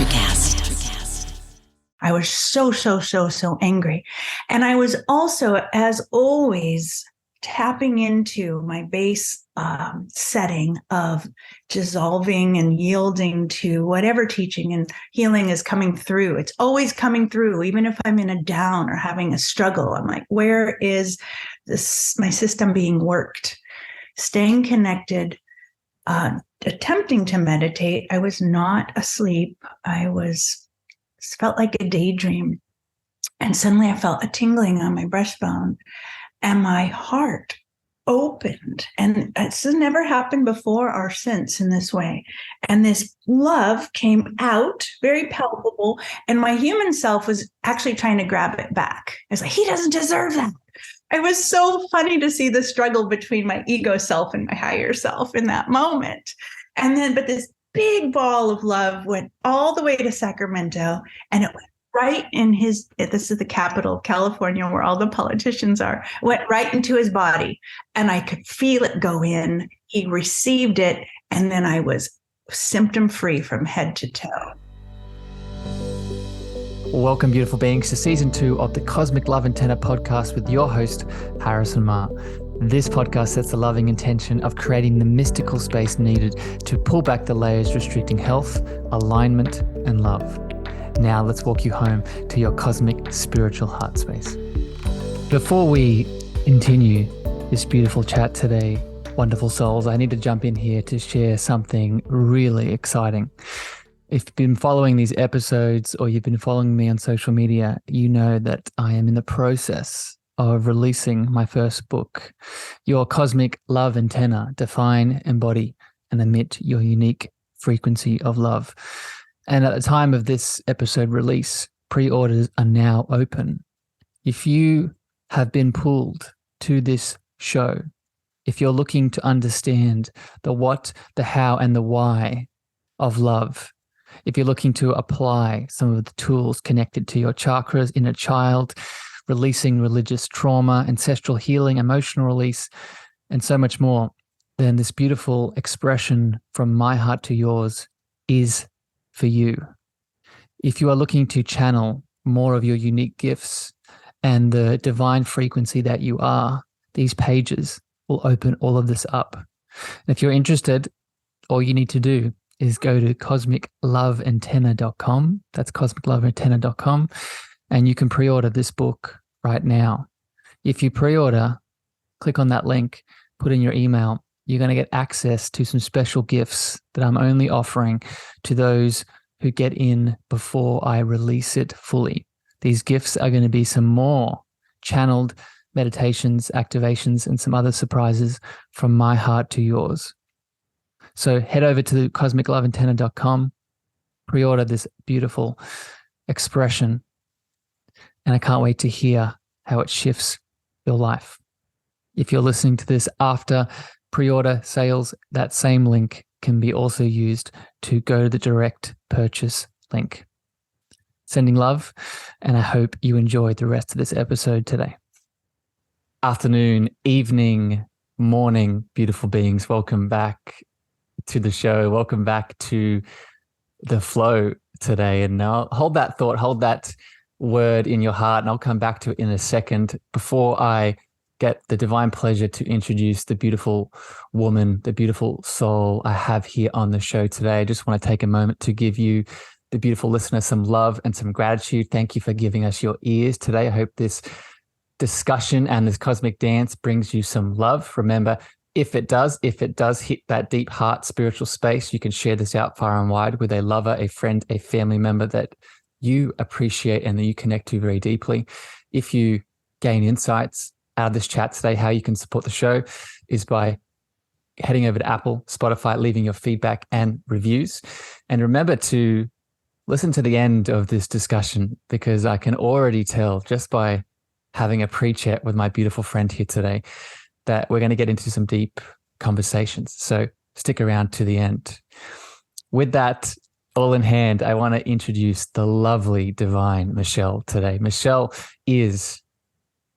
TantriCast. I was so angry. And I was also, as always, tapping into my base setting of dissolving and yielding to whatever teaching and healing is coming through. It's always coming through, even if I'm in a down or having a struggle. I'm like, where is my system being worked? Staying connected, attempting to meditate. I was not asleep. Felt like a daydream. And suddenly I felt a tingling on my breastbone and my heart opened. And this has never happened before or since in this way. And this love came out, very palpable. And my human self was actually trying to grab it back. I was like, he doesn't deserve that. It was so funny to see the struggle between my ego self and my higher self in that moment. And then, but this big ball of love went all the way to Sacramento, and it went right in this is the capital of California where all the politicians are, went right into his body. And I could feel it go in. He received it. And then I was symptom free from head to toe. Welcome, beautiful beings, to season 2 of the Cosmic Love Antenna podcast with your host, Harrison Ma. This podcast sets the loving intention of creating the mystical space needed to pull back the layers restricting health, alignment, and love. Now let's walk you home to your cosmic spiritual heart space. Before we continue this beautiful chat today, wonderful souls, I need to jump in here to share something really exciting. If you've been following these episodes or you've been following me on social media, you know that I am in the process of releasing my first book, Your Cosmic Love Antenna, Define, Embody, and Emit Your Unique Frequency of Love. And at the time of this episode release, pre-orders are now open. If you have been pulled to this show, if you're looking to understand the what, the how, and the why of love, if you're looking to apply some of the tools connected to your chakras, inner child, releasing religious trauma, ancestral healing, emotional release, and so much more, then this beautiful expression from my heart to yours is for you. If you are looking to channel more of your unique gifts and the divine frequency that you are, these pages will open all of this up. And if you're interested, all you need to do is go to cosmicloveantenna.com. That's cosmicloveantenna.com. And you can pre-order this book right now. If you pre-order, click on that link, put in your email, you're going to get access to some special gifts that I'm only offering to those who get in before I release it fully. These gifts are going to be some more channeled meditations, activations, and some other surprises from my heart to yours. So head over to cosmicloveantenna.com, pre-order this beautiful expression, and I can't wait to hear how it shifts your life. If you're listening to this after pre-order sales, that same link can be also used to go to the direct purchase link. Sending love, and I hope you enjoyed the rest of this episode today. Afternoon, evening, morning, beautiful beings. Welcome back to the show. Welcome back to the flow today. And now hold that thought, hold that word in your heart, and I'll come back to it in a second. Before I get the divine pleasure to introduce the beautiful woman, the beautiful soul I have here on the show today, I just want to take a moment to give you, the beautiful listener, some love and some gratitude. Thank you for giving us your ears today. I hope this discussion and this cosmic dance brings you some love. Remember, if it does hit that deep heart spiritual space, you can share this out far and wide with a lover, a friend, a family member that you appreciate and that you connect to very deeply. If you gain insights out of this chat today, how you can support the show is by heading over to Apple, Spotify, leaving your feedback and reviews. And remember to listen to the end of this discussion, because I can already tell just by having a pre-chat with my beautiful friend here today that we're going to get into some deep conversations. So stick around to the end. With that all in hand, I want to introduce the lovely, divine Michelle today. Michelle is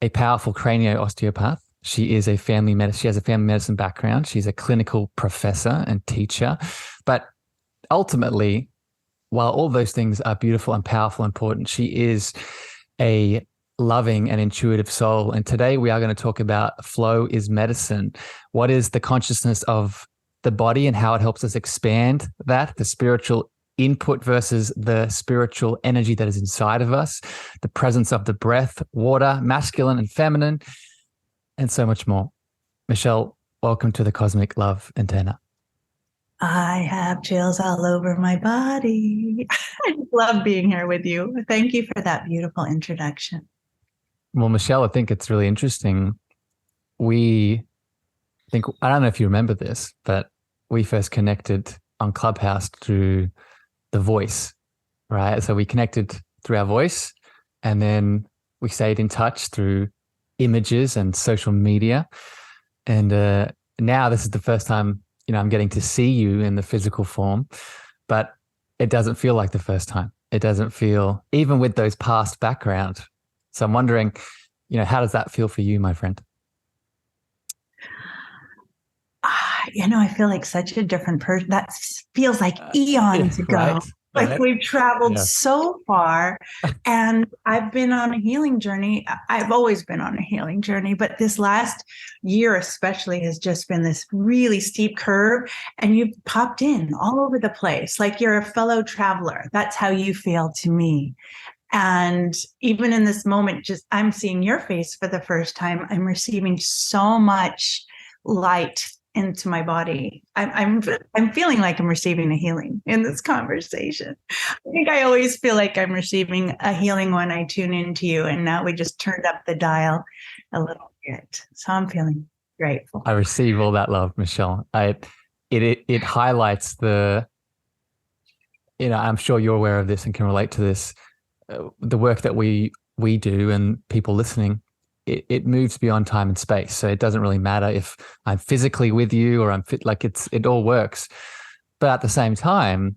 a powerful cranial osteopath. She has a family medicine background. She's a clinical professor and teacher, but ultimately while all those things are beautiful and powerful, important, she is a loving and intuitive soul. And today we are going to talk about flow is medicine. What is the consciousness of the body and how it helps us expand that, the spiritual input versus the spiritual energy that is inside of us, the presence of the breath, water, masculine and feminine, and so much more. Michelle, welcome to the Cosmic Love Antenna. I have chills all over my body. I just love being here with you. Thank you for that beautiful introduction. Well, Michelle, I think it's really interesting. I don't know if you remember this, but we first connected on Clubhouse through the voice, right? So we connected through our voice, and then we stayed in touch through images and social media. And now this is the first time, I'm getting to see you in the physical form, but it doesn't feel like the first time. It doesn't feel, even with those past background. So I'm wondering, how does that feel for you, my friend? I feel like such a different person. That feels like eons ago. Right. Like we've traveled so far, and I've been on a healing journey. I've always been on a healing journey, but this last year especially has just been this really steep curve, and you've popped in all over the place. Like you're a fellow traveler. That's how you feel to me. And even in this moment, just I'm seeing your face for the first time. I'm receiving so much light into my body. I'm feeling like I'm receiving a healing in this conversation. I think I always feel like I'm receiving a healing when I tune into you, and now we just turned up the dial a little bit. So I'm feeling grateful. I receive all that love, Michelle. It highlights the, I'm sure you're aware of this and can relate to this. The work that we do and people listening, it moves beyond time and space. So it doesn't really matter if I'm physically with you or I'm fit, like it all works. But at the same time,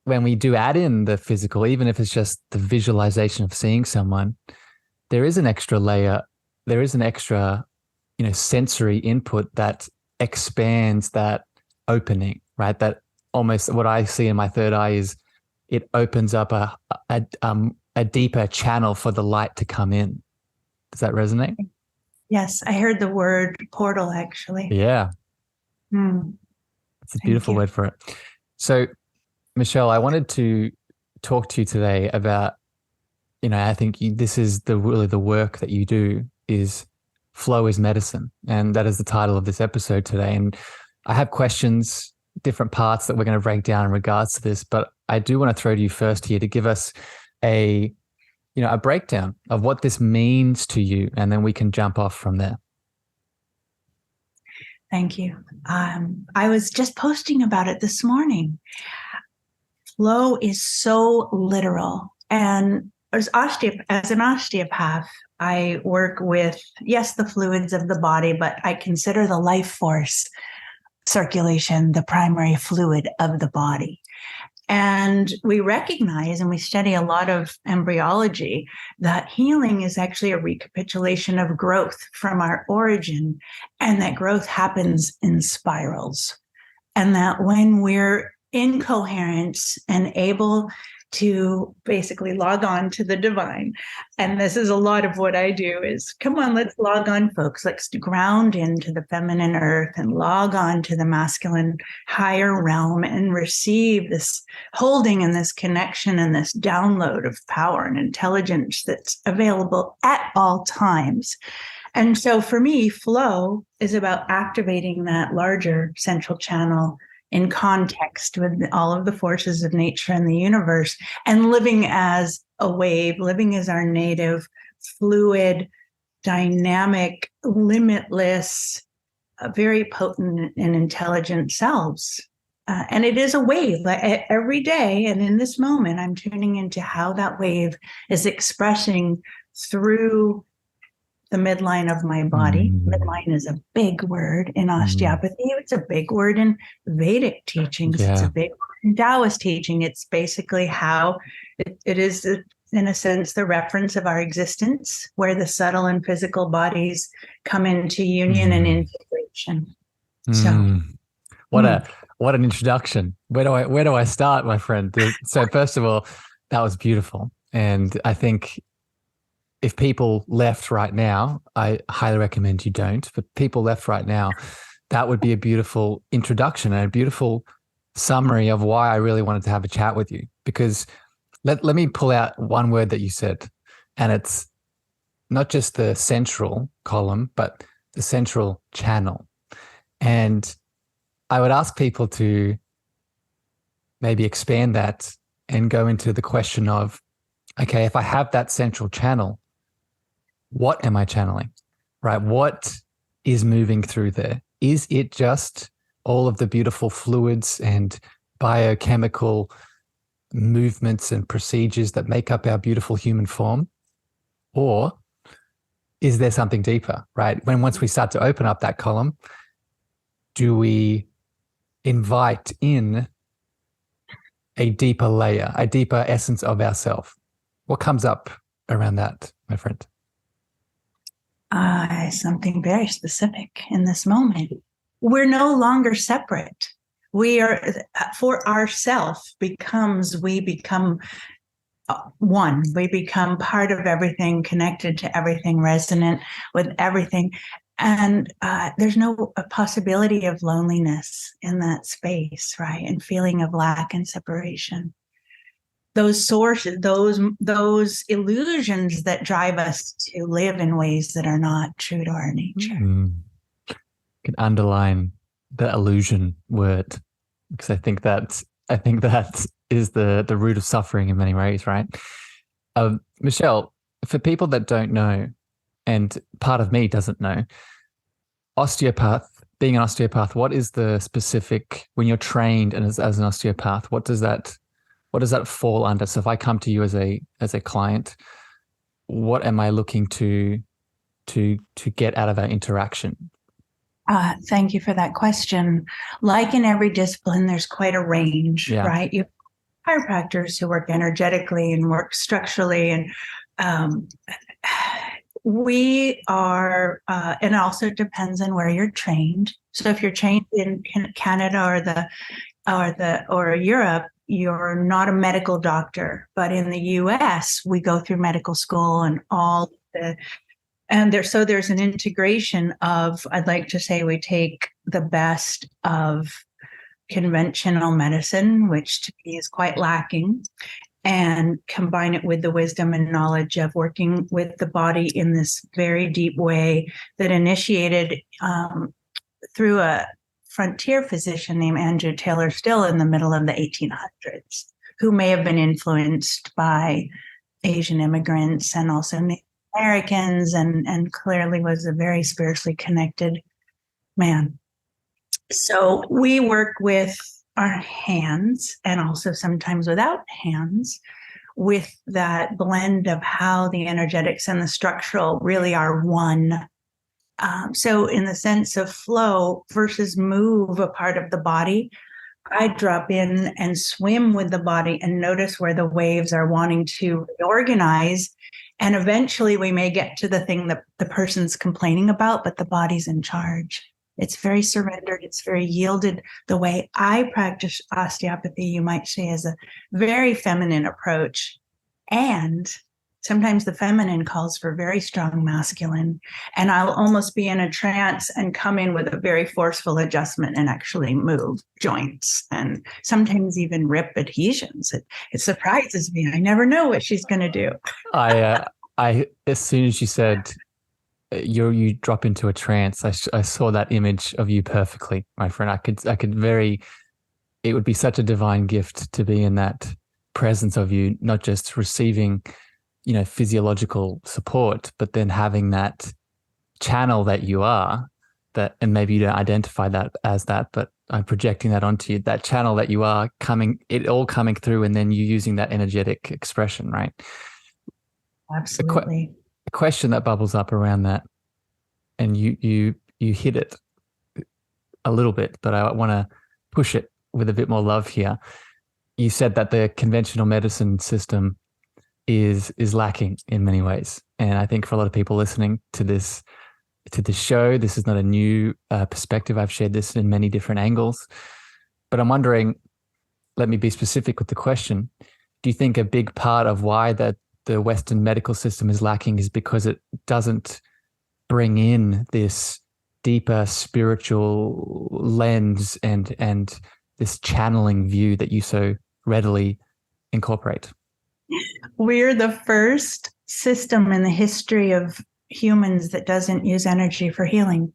when we do add in the physical, even if it's just the visualization of seeing someone, there is an extra layer. There is an extra, sensory input that expands that opening, right? That almost what I see in my third eye is it opens up a deeper channel for the light to come in. Does that resonate? Yes, I heard the word portal, actually. Yeah. It's a beautiful word for it. So, Michelle, I wanted to talk to you today about, I think this is really the work that you do is flow is medicine. And that is the title of this episode today. And I have questions, different parts that we're going to break down in regards to this, but I do want to throw to you first here to give us a breakdown of what this means to you, and then we can jump off from there. Thank you. I was just posting about it this morning. Flow is so literal. And as an osteopath, I work with, yes, the fluids of the body, but I consider the life force circulation the primary fluid of the body. And we recognize, and we study a lot of embryology, that healing is actually a recapitulation of growth from our origin, and that growth happens in spirals. And that when we're incoherent and able to basically log on to the divine, and this is a lot of what I do, is come on, let's log on, folks. Let's ground into the feminine earth and log on to the masculine higher realm and receive this holding and this connection and this download of power and intelligence that's available at all times. And so for me, flow is about activating that larger central channel in context with all of the forces of nature and the universe, and living as a wave, living as our native, fluid, dynamic, limitless, very potent and intelligent selves. And it is a wave every day. And in this moment, I'm tuning into how that wave is expressing through the midline of my body. Midline is a big word in osteopathy. It's a big word in Vedic teachings. Yeah. It's a big word in Taoist teaching. It's basically how it is, in a sense, the reference of our existence, where the subtle and physical bodies come into union and integration. So, what What an introduction. Where do I start, my friend? So first of all, that was beautiful. And I think if people left right now, I highly recommend you don't, but people left right now, that would be a beautiful introduction and a beautiful summary of why I really wanted to have a chat with you. Because let me pull out one word that you said, and it's not just the central column, but the central channel. And I would ask people to maybe expand that and go into the question of, okay, if I have that central channel, what am I channeling, right? What is moving through there? Is it just all of the beautiful fluids and biochemical movements and procedures that make up our beautiful human form? Or is there something deeper, right? Once we start to open up that column, do we invite in a deeper layer, a deeper essence of ourself? What comes up around that, my friend? Something very specific in this moment. We're no longer separate. We are, for ourself becomes, we become one. We become part of everything, connected to everything, resonant with everything. And there's no possibility of loneliness in that space, right? And feeling of lack and separation. Those sources, those illusions that drive us to live in ways that are not true to our nature. Can underline the illusion word, because I think that is the root of suffering in many ways, right? Michelle, for people that don't know, and part of me doesn't know, being an osteopath, what is the specific, when you're trained and as an osteopath, what does that fall under? So if I come to you as a client, what am I looking to get out of our interaction? Thank you for that question. Like in every discipline, there's quite a range, right? You have chiropractors who work energetically and work structurally, and we are, and also depends on where you're trained. So if you're trained in Canada or Europe, you're not a medical doctor, but in the US, we go through medical school and there's an integration of, I'd like to say, we take the best of conventional medicine, which to me is quite lacking, and combine it with the wisdom and knowledge of working with the body in this very deep way that initiated through a frontier physician named Andrew Taylor Still in the middle of the 1800s, who may have been influenced by Asian immigrants and also Native Americans, and clearly was a very spiritually connected man. So we work with our hands, and also sometimes without hands, with that blend of how the energetics and the structural really are one. So in the sense of flow versus move a part of the body, I drop in and swim with the body and notice where the waves are wanting to reorganize. And eventually we may get to the thing that the person's complaining about, but the body's in charge. It's very surrendered. It's very yielded. The way I practice osteopathy, you might say, is a very feminine approach. And sometimes the feminine calls for very strong masculine. And I'll almost be in a trance and come in with a very forceful adjustment and actually move joints and sometimes even rip adhesions. It surprises me. I never know what she's going to do. I as soon as you said you drop into a trance, I saw that image of you perfectly, my friend. It would be such a divine gift to be in that presence of you, not just receiving, physiological support, but then having that channel that you are, and maybe you don't identify that as that, but I'm projecting that onto you, that channel that you are it all coming through, and then you using that energetic expression, right? Absolutely. A question that bubbles up around that, and you hit it a little bit, but I want to push it with a bit more love here. You said that the conventional medicine system is lacking in many ways, and I think for a lot of people listening to this show, this is not a new perspective. I've shared this in many different angles. But I'm wondering, let me be specific with the question. Do you think a big part of why that the Western medical system is lacking is because it doesn't bring in this deeper spiritual lens and this channeling view that you so readily incorporate? We're the first system in the history of humans that doesn't use energy for healing.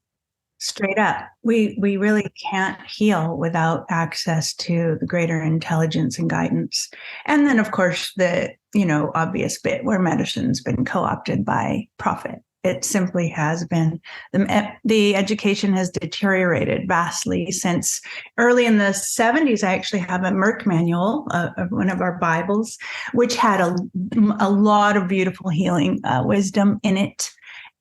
Straight up. We really can't heal without access to the greater intelligence and guidance. And then of course the, obvious bit where medicine's been co-opted by profit. It simply has been. The education has deteriorated vastly since early in the 70s. I actually have a Merck manual, one of our Bibles, which had a lot of beautiful healing wisdom in it.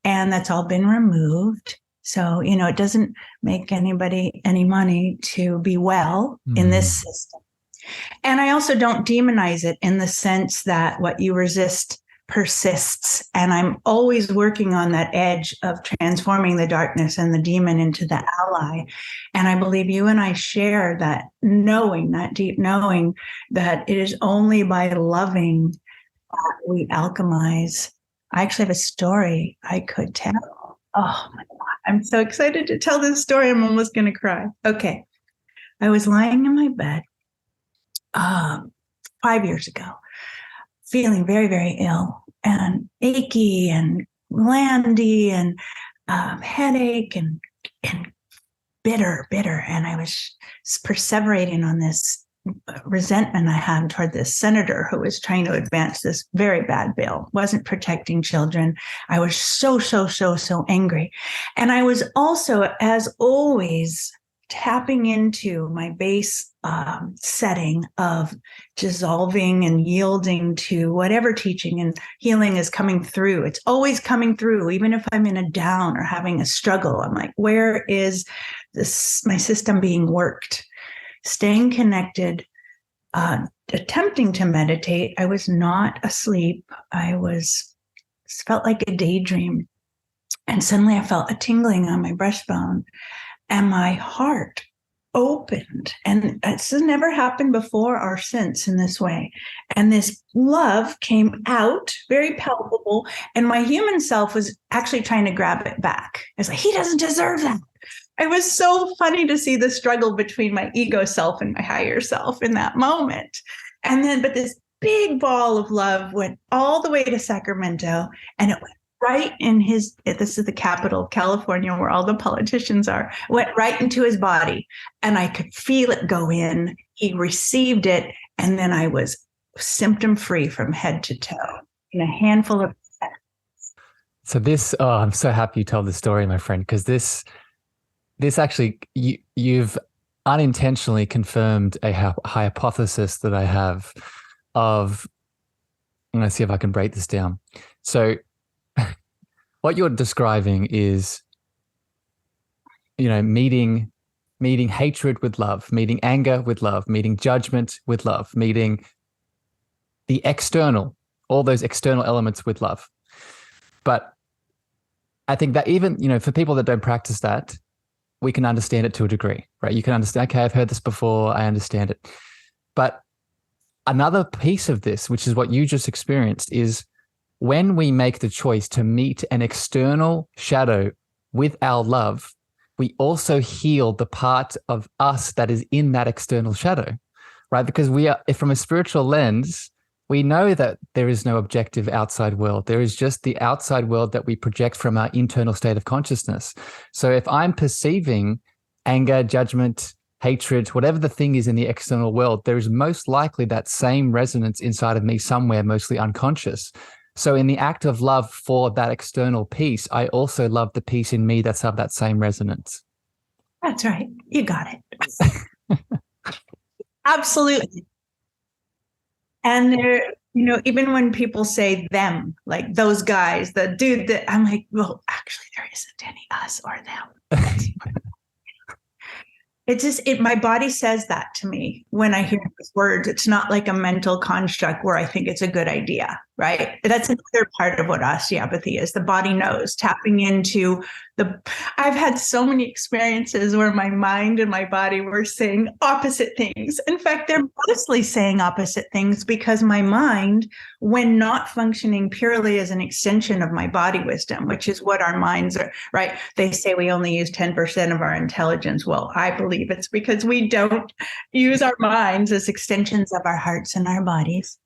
And that's all been removed. So, it doesn't make anybody any money to be well in this system. And I also don't demonize it in the sense that what you resist persists. And I'm always working on that edge of transforming the darkness and the demon into the ally. And I believe you and I share that knowing, that deep knowing, that it is only by loving that we alchemize. I actually have a story I could tell. Oh my God, I'm so excited to tell this story. I'm almost going to cry. Okay. I was lying in my bed 5 years ago, feeling very, very ill and achy and glandy and headache and bitter. And I was perseverating on this resentment I had toward this senator who was trying to advance this very bad bill, wasn't protecting children. I was so angry. And I was also, as always, tapping into my base setting of dissolving and yielding to whatever teaching and healing is coming through. It's always coming through, even if I'm in a down or having a struggle. I'm like, where is my system being worked? Staying connected, attempting to meditate. I was not asleep. Felt like a daydream. And suddenly I felt a tingling on my breastbone and my heart opened. And this has never happened before or since in this way. And this love came out, very palpable. And my human self was actually trying to grab it back. I was like, he doesn't deserve that. It was so funny to see the struggle between my ego self and my higher self in that moment. And then, but this big ball of love went all the way to Sacramento, and it went right in this is the capital of California where all the politicians are, went right into his body. And I could feel it go in. He received it. And then I was symptom free from head to toe in a handful of seconds. So I'm so happy you told this story, my friend, because this actually, you've unintentionally confirmed a hypothesis that I have of, I'm going to see if I can break this down. So what you're describing is, meeting hatred with love, meeting anger with love, meeting judgment with love, meeting the external, all those external elements with love. But I think that even, for people that don't practice that, we can understand it to a degree, right? You can understand, okay, I've heard this before, I understand it. But another piece of this, which is what you just experienced, is when we make the choice to meet an external shadow with our love, we also heal the part of us that is in that external shadow, right? Because we are, from a spiritual lens, we know that there is no objective outside world. There is just the outside world that we project from our internal state of consciousness. So if I'm perceiving anger, judgment, hatred, whatever the thing is in the external world, there is most likely that same resonance inside of me somewhere, mostly unconscious. So in the act of love for that external piece, I also love the piece in me that's of that same resonance. That's right. You got it. Absolutely. And there, even when people say them, like those guys, the dude that I'm like, well, actually there isn't any us or them. My body says that to me when I hear those words. It's not like a mental construct where I think it's a good idea, right? That's another part of what osteopathy is. The body knows, tapping into I've had so many experiences where my mind and my body were saying opposite things. In fact, they're mostly saying opposite things because my mind, when not functioning purely as an extension of my body wisdom, which is what our minds are, right? They say we only use 10% of our intelligence. Well, I believe it's because we don't use our minds as extensions of our hearts and our bodies.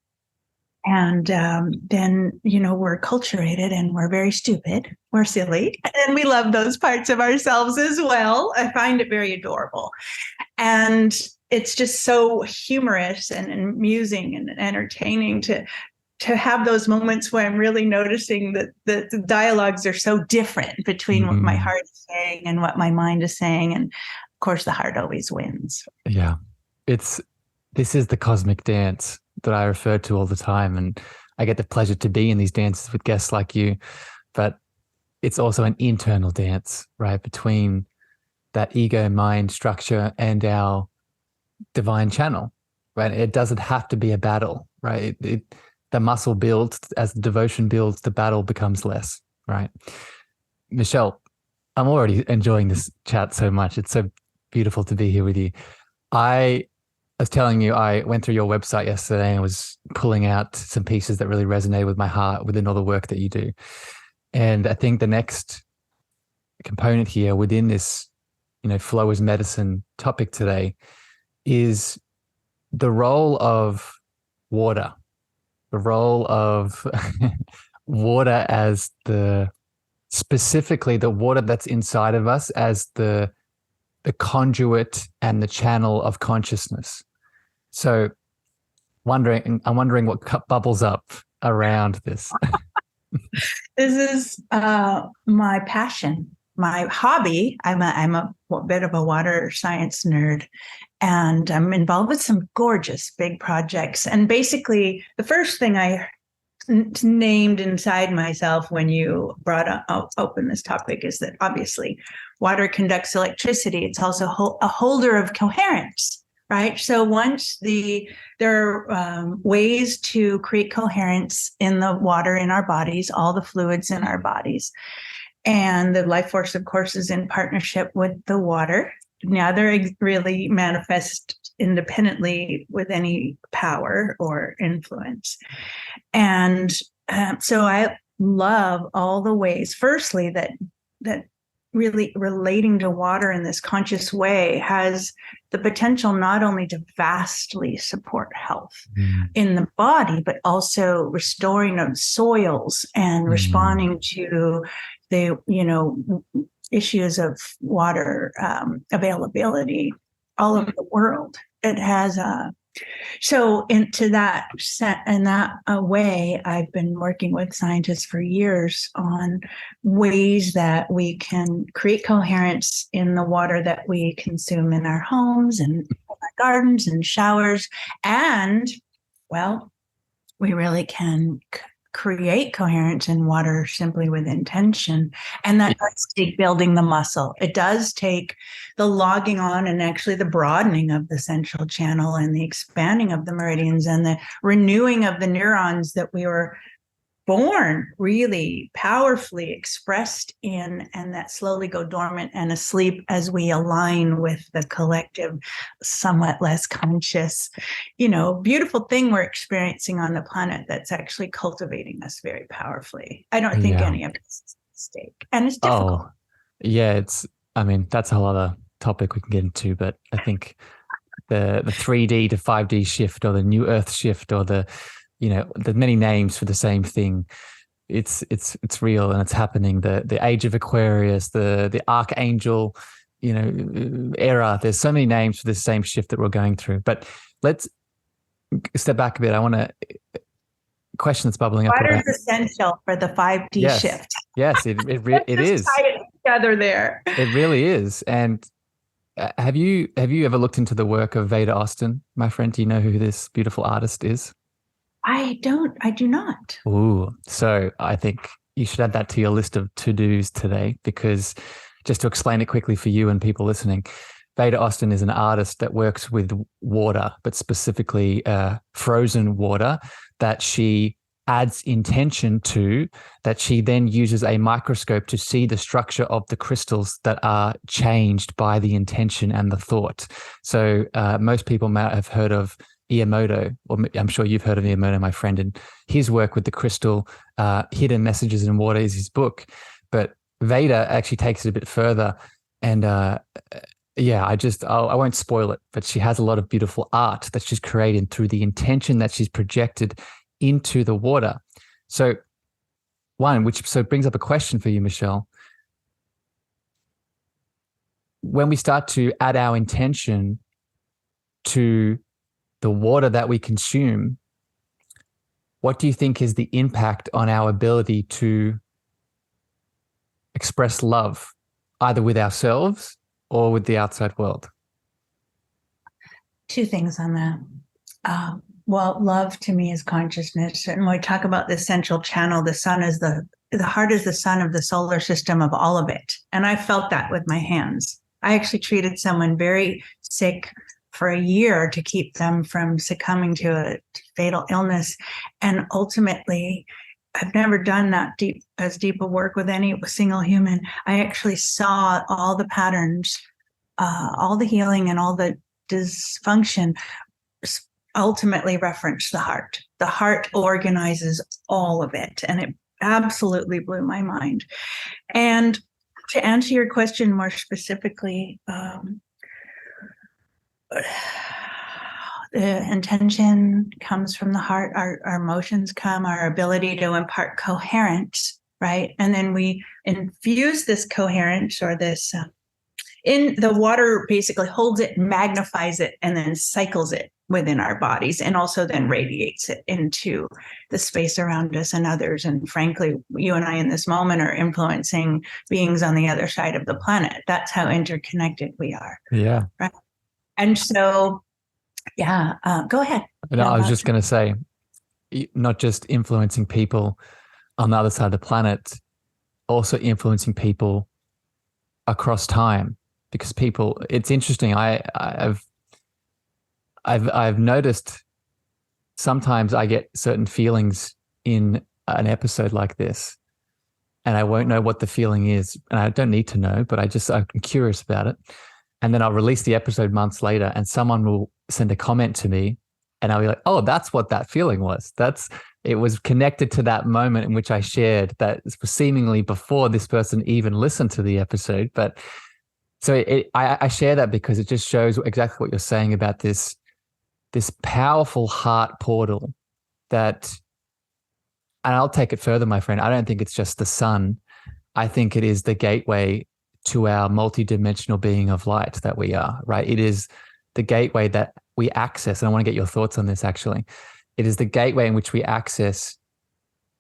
And then, we're acculturated and we're very stupid. We're silly. And we love those parts of ourselves as well. I find it very adorable. And it's just so humorous and amusing and entertaining to have those moments where I'm really noticing that the dialogues are so different between what my heart is saying and what my mind is saying. And of course, the heart always wins. Yeah. This is the cosmic dance that I refer to all the time. And I get the pleasure to be in these dances with guests like you, but it's also an internal dance, right? Between that ego mind structure and our divine channel, right? It doesn't have to be a battle, right? The muscle builds as the devotion builds, the battle becomes less, right? Michelle, I'm already enjoying this chat so much. It's so beautiful to be here with you. I was telling you, I went through your website yesterday and was pulling out some pieces that really resonated with my heart within all the work that you do. And I think the next component here within this, flow as medicine topic today is the role of water, the role of water as specifically the water that's inside of us as the conduit and the channel of consciousness. So I'm wondering what bubbles up around this. This is my passion, my hobby. I'm a bit of a water science nerd, and I'm involved with some gorgeous big projects. And basically, the first thing I named inside myself when you brought open this topic is that obviously water conducts electricity. It's also a holder of coherence, right? So once there are ways to create coherence in the water in our bodies, all the fluids in our bodies, and the life force, of course, is in partnership with the water. Neither really manifest independently with any power or influence. And so I love all the ways, firstly, that really relating to water in this conscious way has the potential not only to vastly support health in the body, but also restoring of soils and responding to the, issues of water availability all over the world. It has so into that in that way, I've been working with scientists for years on ways that we can create coherence in the water that we consume in our homes and our gardens and showers. And, well, we really can create coherence in water simply with intention. And that does take building the muscle. It does take the logging on and actually the broadening of the central channel and the expanding of the meridians and the renewing of the neurons that we were born really powerfully expressed in, and that slowly go dormant and asleep as we align with the collective, somewhat less conscious, beautiful thing we're experiencing on the planet that's actually cultivating us very powerfully. I don't think any of this is a mistake. And it's difficult. Oh, yeah, that's a whole other topic we can get into, but I think the 3D to 5D shift or the new earth shift or the many names for the same thing. It's real and it's happening. The age of Aquarius, the archangel, era. There's so many names for the same shift that we're going through. But let's step back a bit. I want to question that's bubbling up. Water is essential for the 5D shift. Yes, it is. Tie it together there. It really is. And have you ever looked into the work of Veda Austin, my friend? Do you know who this beautiful artist is? I do not. Ooh, so I think you should add that to your list of to-dos today, because just to explain it quickly for you and people listening, Veda Austin is an artist that works with water, but specifically frozen water that she adds intention to, that she then uses a microscope to see the structure of the crystals that are changed by the intention and the thought. So most people might have heard of Iamoto, or I'm sure you've heard of Iamoto, my friend, and his work with the crystal, Hidden Messages in Water is his book. But Veda actually takes it a bit further. And I won't spoil it, but she has a lot of beautiful art that she's created through the intention that she's projected into the water. So it brings up a question for you, Michelle. When we start to add our intention to the water that we consume, what do you think is the impact on our ability to express love, either with ourselves or with the outside world? Two things on that. Well, love to me is consciousness. And when we talk about the central channel, the heart is the sun of the solar system of all of it. And I felt that with my hands. I actually treated someone very sick for a year to keep them from succumbing to a fatal illness. And ultimately, I've never done that deep a work with any single human. I actually saw all the patterns, all the healing and all the dysfunction ultimately reference the heart. The heart organizes all of it. And it absolutely blew my mind. And to answer your question more specifically, the intention comes from the heart. Our emotions come, our ability to impart coherence, right? And then we infuse this coherence or this in the water, basically holds it, magnifies it, and then cycles it within our bodies, and also then radiates it into the space around us and others. And frankly, you and I in this moment are influencing beings on the other side of the planet. That's how interconnected we are. Yeah. Right. And so, go ahead. No, I was just going to say, not just influencing people on the other side of the planet, also influencing people across time. Because people, it's interesting. I've noticed sometimes I get certain feelings in an episode like this, and I won't know what the feeling is, and I don't need to know, but I'm curious about it. And then I'll release the episode months later, and someone will send a comment to me, and I'll be like, "Oh, that's what that feeling was. It was connected to that moment in which I shared that seemingly before this person even listened to the episode." But so I share that because it just shows exactly what you're saying about this powerful heart portal that, and I'll take it further, my friend. I don't think it's just the sun. I think it is the gateway to our multidimensional being of light that we are, right? It is the gateway that we access. And I want to get your thoughts on this, actually. It is the gateway in which we access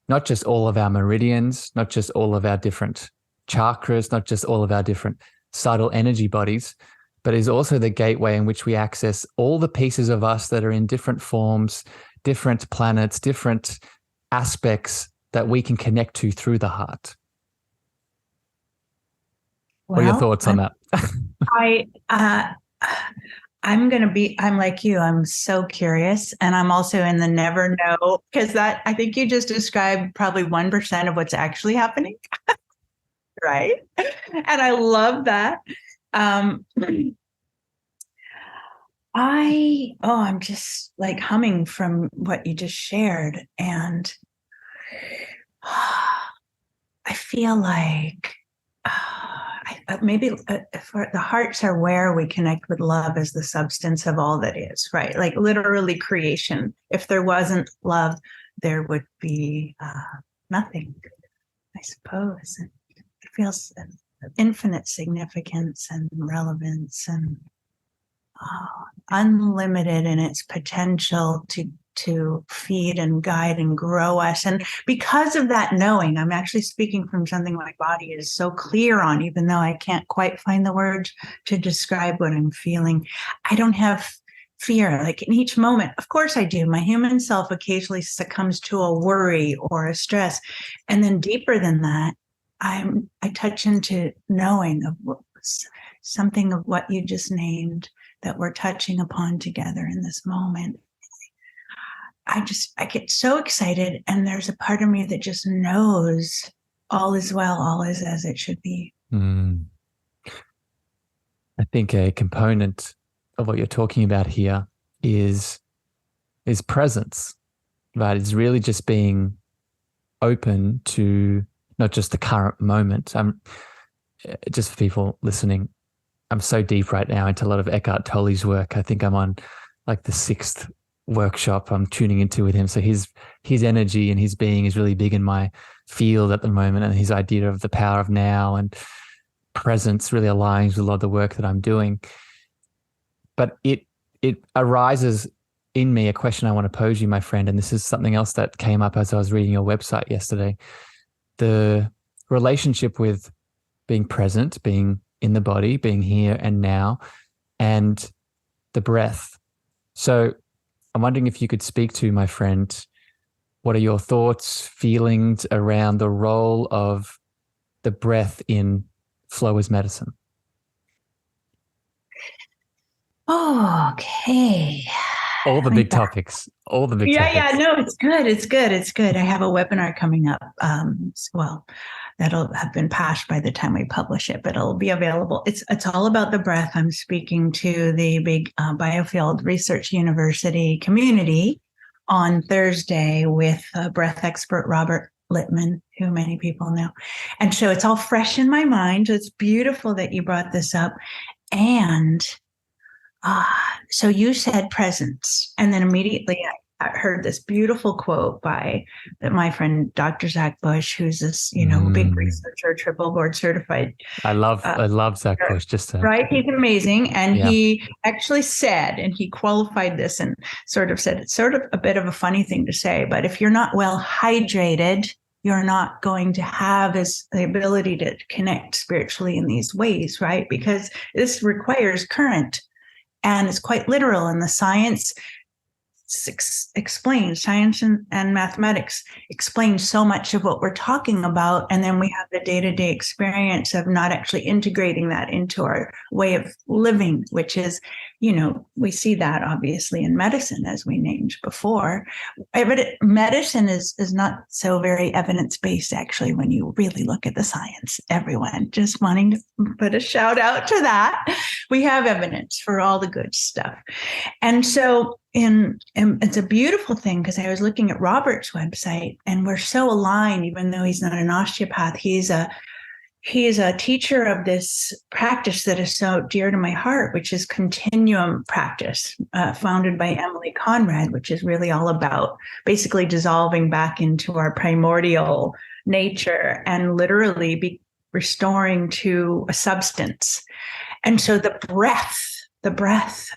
not just all of our meridians, not just all of our different chakras, not just all of our different subtle energy bodies, but is also the gateway in which we access all the pieces of us that are in different forms, different planets, different aspects that we can connect to through the heart. What are your thoughts on that? I'm like you, I'm so curious. And I'm also in the never know, because I think you just described probably 1% of what's actually happening. Right. And I love that. I'm just like humming from what you just shared. And I feel like maybe for the hearts are where we connect with love as the substance of all that is, right? Like literally creation. If there wasn't love, there would be nothing, I suppose. And it feels infinite significance and relevance and unlimited in its potential to feed and guide and grow us. And because of that knowing, I'm actually speaking from something my body is so clear on, even though I can't quite find the words to describe what I'm feeling. I don't have fear. Like in each moment, of course I do. My human self occasionally succumbs to a worry or a stress. And then deeper than that, I touch into knowing of something of what you just named that we're touching upon together in this moment. I get so excited, and there's a part of me that just knows all is well, all is as it should be. Mm. I think a component of what you're talking about here is presence, right? It's really just being open to not just the current moment. I'm just for people listening, I'm so deep right now into a lot of Eckhart Tolle's work. I think I'm on like the 6th workshop I'm tuning into with him. So his energy and his being is really big in my field at the moment, and his idea of the power of now and presence really aligns with a lot of the work that I'm doing. But it arises in me a question I want to pose you, my friend, and this is something else that came up as I was reading your website yesterday. The relationship with being present, being in the body, being here and now, and the breath. So I'm wondering if you could speak to, my friend, what are your thoughts, feelings around the role of the breath in flow as medicine? Okay. All the big topics, all the big topics. No, it's good. It's good. I have a webinar coming up. That'll have been passed by the time we publish it, but it'll be available. It's all about the breath. I'm speaking to the big Biofield Research University community on Thursday with breath expert Robert Littman, who many people know. And so it's all fresh in my mind. It's beautiful that you brought this up. And so you said presence, and then immediately I heard this beautiful quote by my friend Dr. Zach Bush, who's this big researcher, triple board certified. I love Zach Bush. Right, he's amazing, and he actually said, and he qualified this and sort of said, it's sort of a bit of a funny thing to say, but if you're not well hydrated, you're not going to have the ability to connect spiritually in these ways, right? Because this requires current. And it's quite literal, and the science explains, science and mathematics explain so much of what we're talking about. And then we have the day-to-day experience of not actually integrating that into our way of living, which is, we see that obviously in medicine, as we named before. But medicine is not so very evidence-based, actually, when you really look at the science. Everyone, just wanting to put a shout out to that. We have evidence for all the good stuff. And so and it's a beautiful thing, because I was looking at Robert's website, and we're so aligned, even though he's not an osteopath. He's a teacher of this practice that is so dear to my heart, which is Continuum practice, founded by Emily Conrad, which is really all about basically dissolving back into our primordial nature and literally restoring to a substance. And so the breath,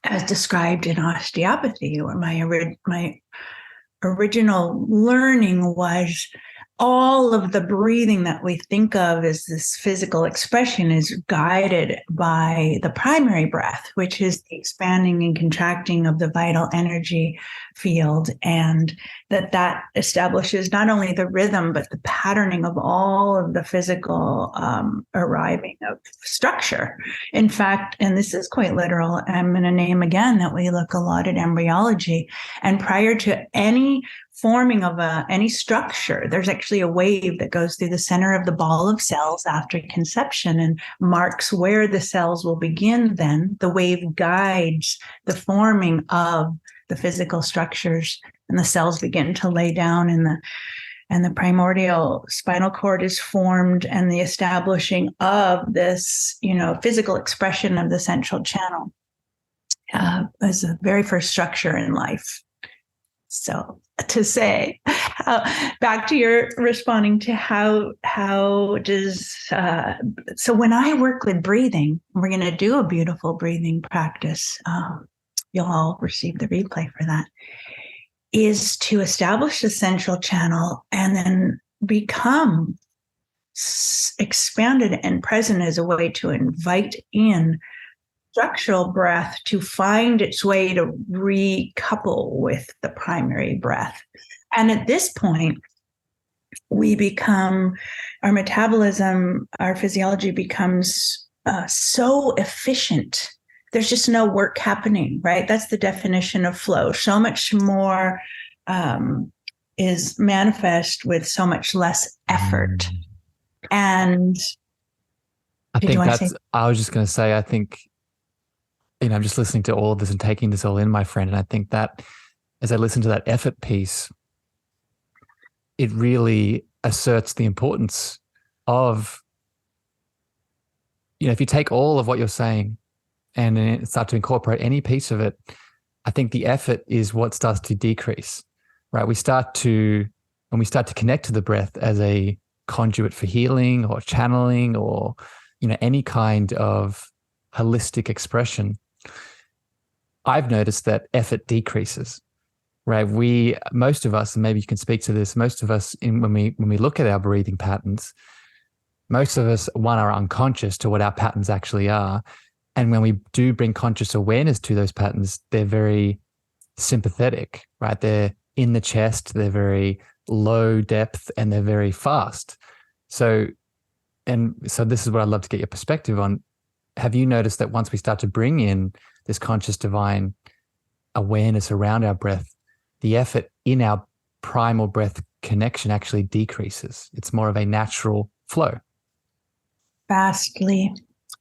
as described in osteopathy, or my original learning was all of the breathing that we think of as this physical expression is guided by the primary breath, which is the expanding and contracting of the vital energy field. And that establishes not only the rhythm, but the patterning of all of the physical arriving of structure. In fact, and this is quite literal, I'm going to name again that we look a lot at embryology. And prior to any forming of any structure, there's actually a wave that goes through the center of the ball of cells after conception and marks where the cells will begin. Then the wave guides the forming of the physical structures, and the cells begin to lay down, and the primordial spinal cord is formed, and the establishing of this, physical expression of the central channel as the very first structure in life. So to say, back to your responding to how does, so when I work with breathing, we're going to do a beautiful breathing practice. You'll all receive the replay for that, is to establish the central channel and then become expanded and present as a way to invite in structural breath to find its way to recouple with the primary breath. And at this point, we become, our metabolism, our physiology becomes so efficient there's just no work happening, right? That's the definition of flow. So much more is manifest with so much less effort. And I was just going to say, I think, I'm just listening to all of this and taking this all in, my friend. And I think that as I listen to that effort piece, it really asserts the importance of, if you take all of what you're saying and then start to incorporate any piece of it, I think the effort is what starts to decrease, right? When we start to connect to the breath as a conduit for healing or channeling or, any kind of holistic expression, I've noticed that effort decreases, right? Most of us, and maybe you can speak to this, most of us, when we look at our breathing patterns, most of us, are unconscious to what our patterns actually are. And when we do bring conscious awareness to those patterns, they're very sympathetic, right? They're in the chest, they're very low depth, and they're very fast. So this is what I'd love to get your perspective on. Have you noticed that once we start to bring in this conscious divine awareness around our breath, the effort in our primal breath connection actually decreases? It's more of a natural flow. Vastly.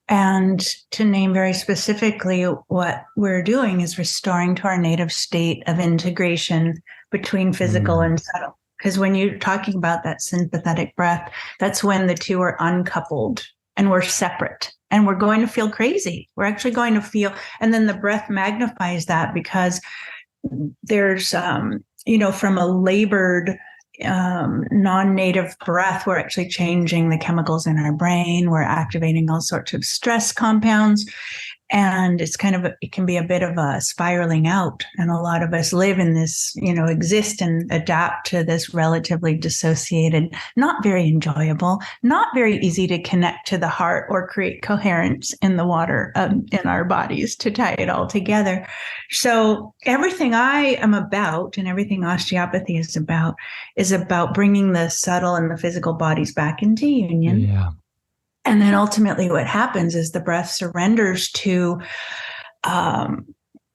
And to name very specifically, what we're doing is restoring to our native state of integration between physical and subtle. Because when you're talking about that sympathetic breath, that's when the two are uncoupled and we're separate and we're going to feel crazy. We're actually going to feel, and then the breath magnifies that because there's, from a labored non-native breath, we're actually changing the chemicals in our brain. We're activating all sorts of stress compounds. And it can be a bit of a spiraling out. And a lot of us live in this, exist and adapt to this relatively dissociated, not very enjoyable, not very easy to connect to the heart or create coherence in the water in our bodies to tie it all together. So everything I am about and everything osteopathy is about bringing the subtle and the physical bodies back into union. Yeah. And then ultimately what happens is the breath surrenders to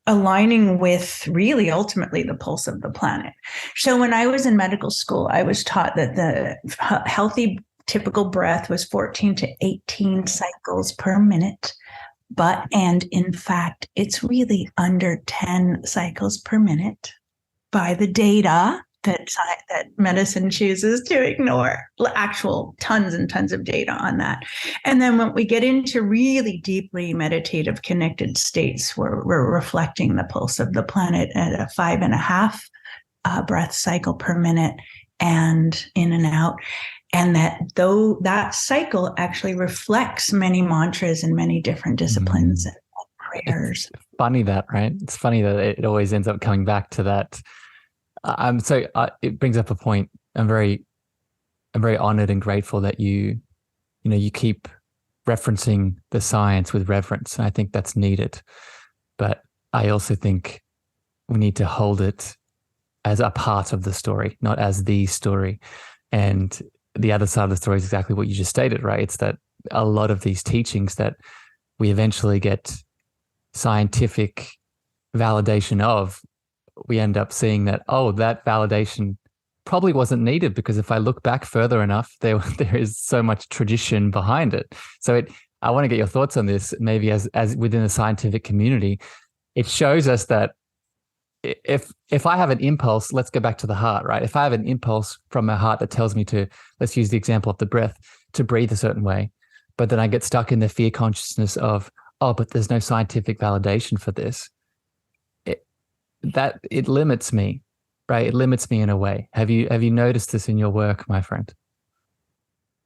aligning with really ultimately the pulse of the planet. So when I was in medical school, I was taught that the healthy typical breath was 14 to 18 cycles per minute. And in fact, it's really under 10 cycles per minute by the data that medicine chooses to ignore. Actual tons and tons of data on that. And then when we get into really deeply meditative connected states, we're reflecting the pulse of the planet at a 5.5 breath cycle per minute and in and out. And that cycle actually reflects many mantras and many different disciplines and prayers. It's funny that, right? It's funny that it always ends up coming back to that. It brings up a point. I'm very honored and grateful that you keep referencing the science with reverence. And I think that's needed. But I also think we need to hold it as a part of the story, not as the story. And the other side of the story is exactly what you just stated, right? It's that a lot of these teachings that we eventually get scientific validation of, we end up seeing that, that validation probably wasn't needed, because if I look back further enough, there is so much tradition behind it. So I want to get your thoughts on this, maybe as within the scientific community. It shows us that if I have an impulse, let's go back to the heart, right? If I have an impulse from my heart that tells me to, let's use the example of the breath, to breathe a certain way, but then I get stuck in the fear consciousness of, but there's no scientific validation for this. It limits me, right? It limits me in a way. Have you noticed this in your work, my friend?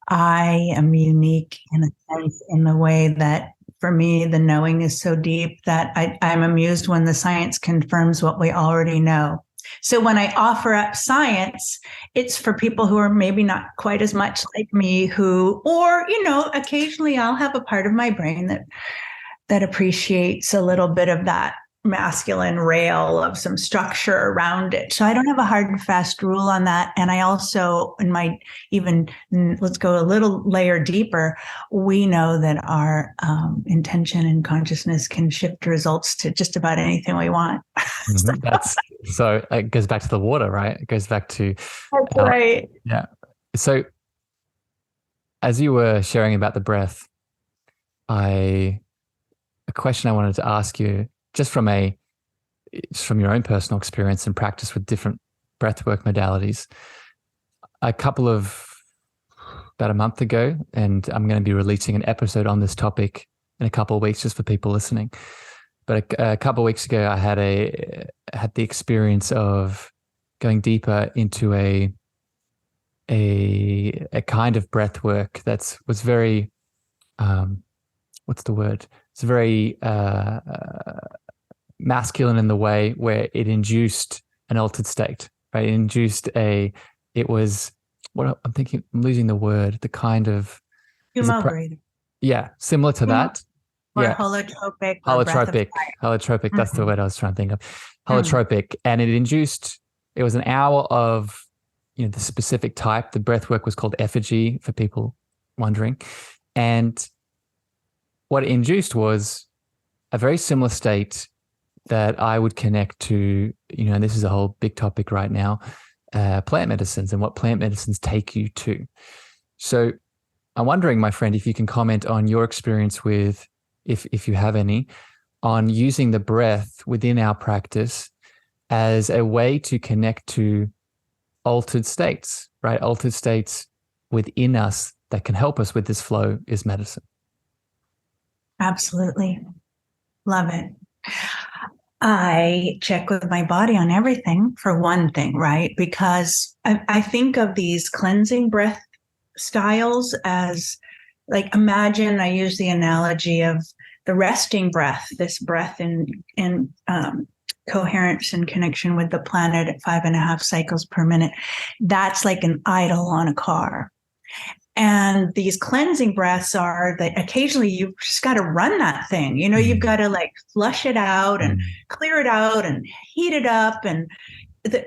I am unique in a sense in the way that for me, the knowing is so deep that I'm amused when the science confirms what we already know. So when I offer up science, it's for people who are maybe not quite as much like me, occasionally I'll have a part of my brain that appreciates a little bit of that masculine rail of some structure around it. So I don't have a hard and fast rule on that. And I also, in my even, let's go a little layer deeper, we know that our intention and consciousness can shift results to just about anything we want. That's so it goes back to the water, right? It goes back to That's right. Yeah. So as you were sharing about the breath, a question I wanted to ask you, just from your own personal experience and practice with different breathwork modalities, about a month ago, and I'm going to be releasing an episode on this topic in a couple of weeks, just for people listening. But a couple of weeks ago, I had the experience of going deeper into a kind of breath work that was very, what's the word? It's very masculine in the way where it induced an altered state, right? It was what I'm thinking, I'm losing the word, the kind of. Sumo breathing. Yeah, similar to that. Or yeah. holotropic. Holotropic. That's the word I was trying to think of. Holotropic. And it was an hour of, the specific type. The breath work was called effigy, for people wondering. And what it induced was a very similar state that I would connect to, and this is a whole big topic right now, plant medicines and what plant medicines take you to. So I'm wondering, my friend, if you can comment on your experience with, if you have any, on using the breath within our practice as a way to connect to altered states, right? Altered states within us that can help us with this flow is medicine. Absolutely. Love it. I check with my body on everything, for one thing, right? Because I think of these cleansing breath styles as, like, imagine, I use the analogy of the resting breath, this breath in coherence and connection with the planet at 5.5 cycles per minute. That's like an idle on a car. And these cleansing breaths are that occasionally you've just got to run that thing. You've got to like flush it out and clear it out and heat it up. And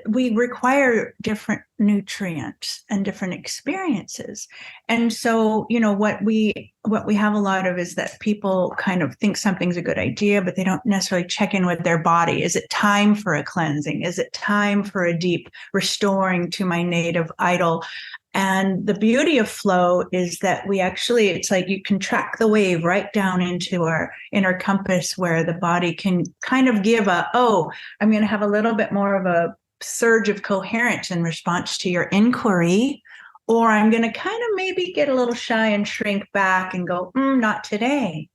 we require different nutrients and different experiences. And so, what we have a lot of is that people kind of think something's a good idea, but they don't necessarily check in with their body. Is it time for a cleansing? Is it time for a deep restoring to my native idol? And the beauty of flow is that it's like you can track the wave right down into our inner compass, where the body can kind of give I'm going to have a little bit more of a surge of coherence in response to your inquiry, or I'm going to kind of maybe get a little shy and shrink back and go, not today,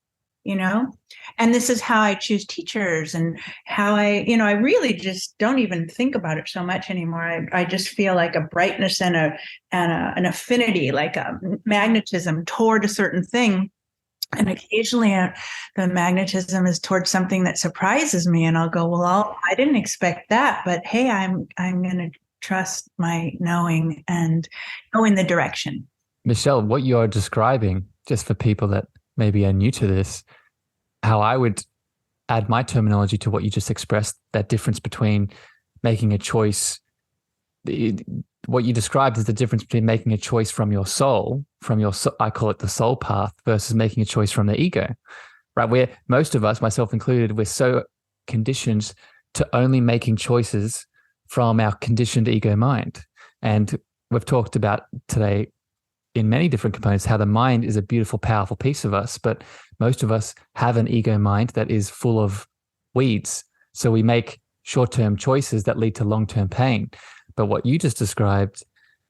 And this is how I choose teachers, and how I really just don't even think about it so much anymore. I just feel like a brightness and an affinity, like a magnetism toward a certain thing. And occasionally the magnetism is towards something that surprises me, and I'll go, well, I didn't expect that, but hey, I'm going to trust my knowing and go in the direction. Michelle, what you're describing, just for people that maybe are new to this, how I would add my terminology to what you just expressed, that difference between making a choice. What you described is the difference between making a choice from your soul, I call it the soul path, versus making a choice from the ego, right? Where most of us, myself included, we're so conditioned to only making choices from our conditioned ego mind. And we've talked about today in many different components how the mind is a beautiful, powerful piece of us, but most of us have an ego mind that is full of weeds. So we make short-term choices that lead to long-term pain. But what you just described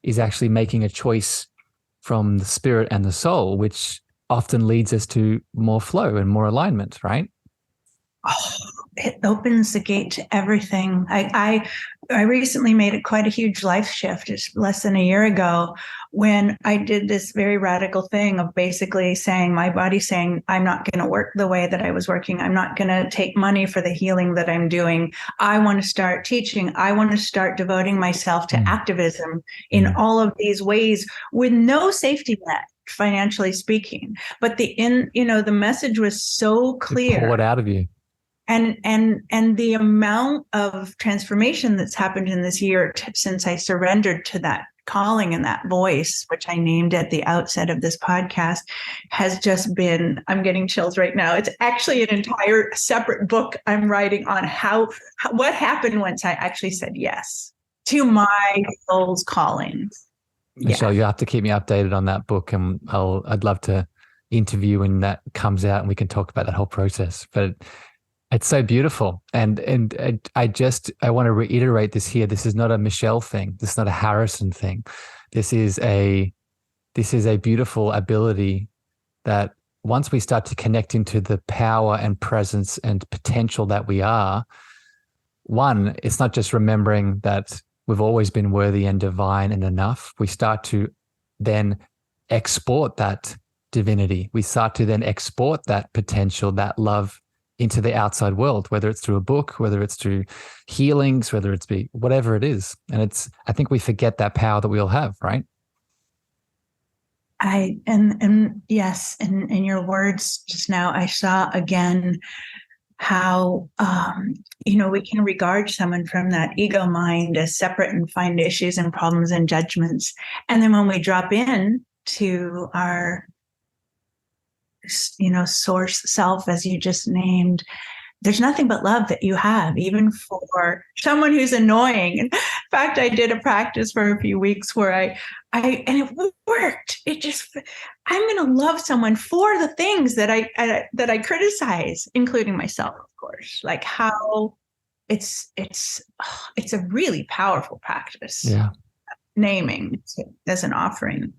is actually making a choice from the spirit and the soul, which often leads us to more flow and more alignment, right? Oh, it opens the gate to everything. I recently made quite a huge life shift, just less than a year ago, when I did this very radical thing of basically saying, my body saying, I'm not going to work the way that I was working. I'm not going to take money for the healing that I'm doing. I want to start teaching. I want to start devoting myself to activism in all of these ways with no safety net, financially speaking. But the message was so clear. It poured out of you. And the amount of transformation that's happened in this year since I surrendered to that calling and that voice, which I named at the outset of this podcast, has just been, I'm getting chills right now. It's actually an entire separate book I'm writing on what happened once I actually said yes to my soul's calling. Michelle, you have to keep me updated on that book, and I'd love to interview when that comes out and we can talk about that whole process. But it's so beautiful. And I want to reiterate this here. This is not a Michelle thing. This is not a Harrison thing. This is a beautiful ability that once we start to connect into the power and presence and potential that we are, one, it's not just remembering that we've always been worthy and divine and enough. We start to then export that divinity. We start to then export that potential, that love into the outside world, whether it's through a book, whether it's through healings, whether it's whatever it is. And I think we forget that power that we all have, right? Yes, in your words just now, I saw again how we can regard someone from that ego mind as separate and find issues and problems and judgments. And then when we drop in to our source self, as you just named, there's nothing but love that you have, even for someone who's annoying. In fact, I did a practice for a few weeks where and it worked. I'm going to love someone for the things that I criticize, including myself, of course. Like how it's a really powerful practice. Yeah. Naming as an offering.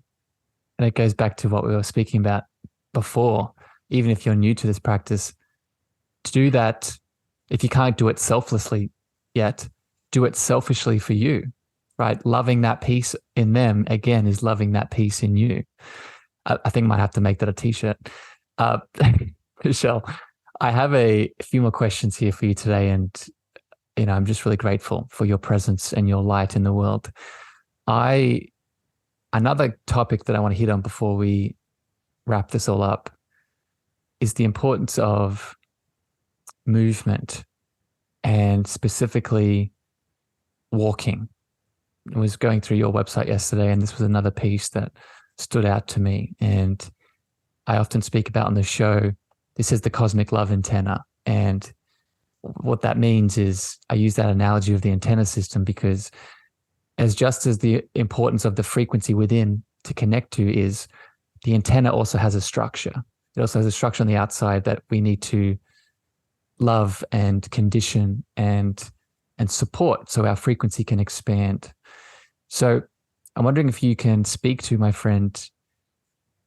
And it goes back to what we were speaking about before. Even if you're new to this practice, to do that, if you can't do it selflessly yet, do it selfishly for you, right? Loving that piece in them, again, is loving that piece in you. I think I might have to make that a t-shirt. Michelle, I have a few more questions here for you today. And, I'm just really grateful for your presence and your light in the world. Another topic that I want to hit on before we wrap this all up is the importance of movement, and specifically walking. I was going through your website yesterday, and this was another piece that stood out to me. And I often speak about on the show, this is the cosmic love antenna. And what that means is I use that analogy of the antenna system because as the importance of the frequency within to connect to is, the antenna also has a structure. It also has a structure on the outside that we need to love and condition and support so our frequency can expand. So I'm wondering if you can speak to, my friend,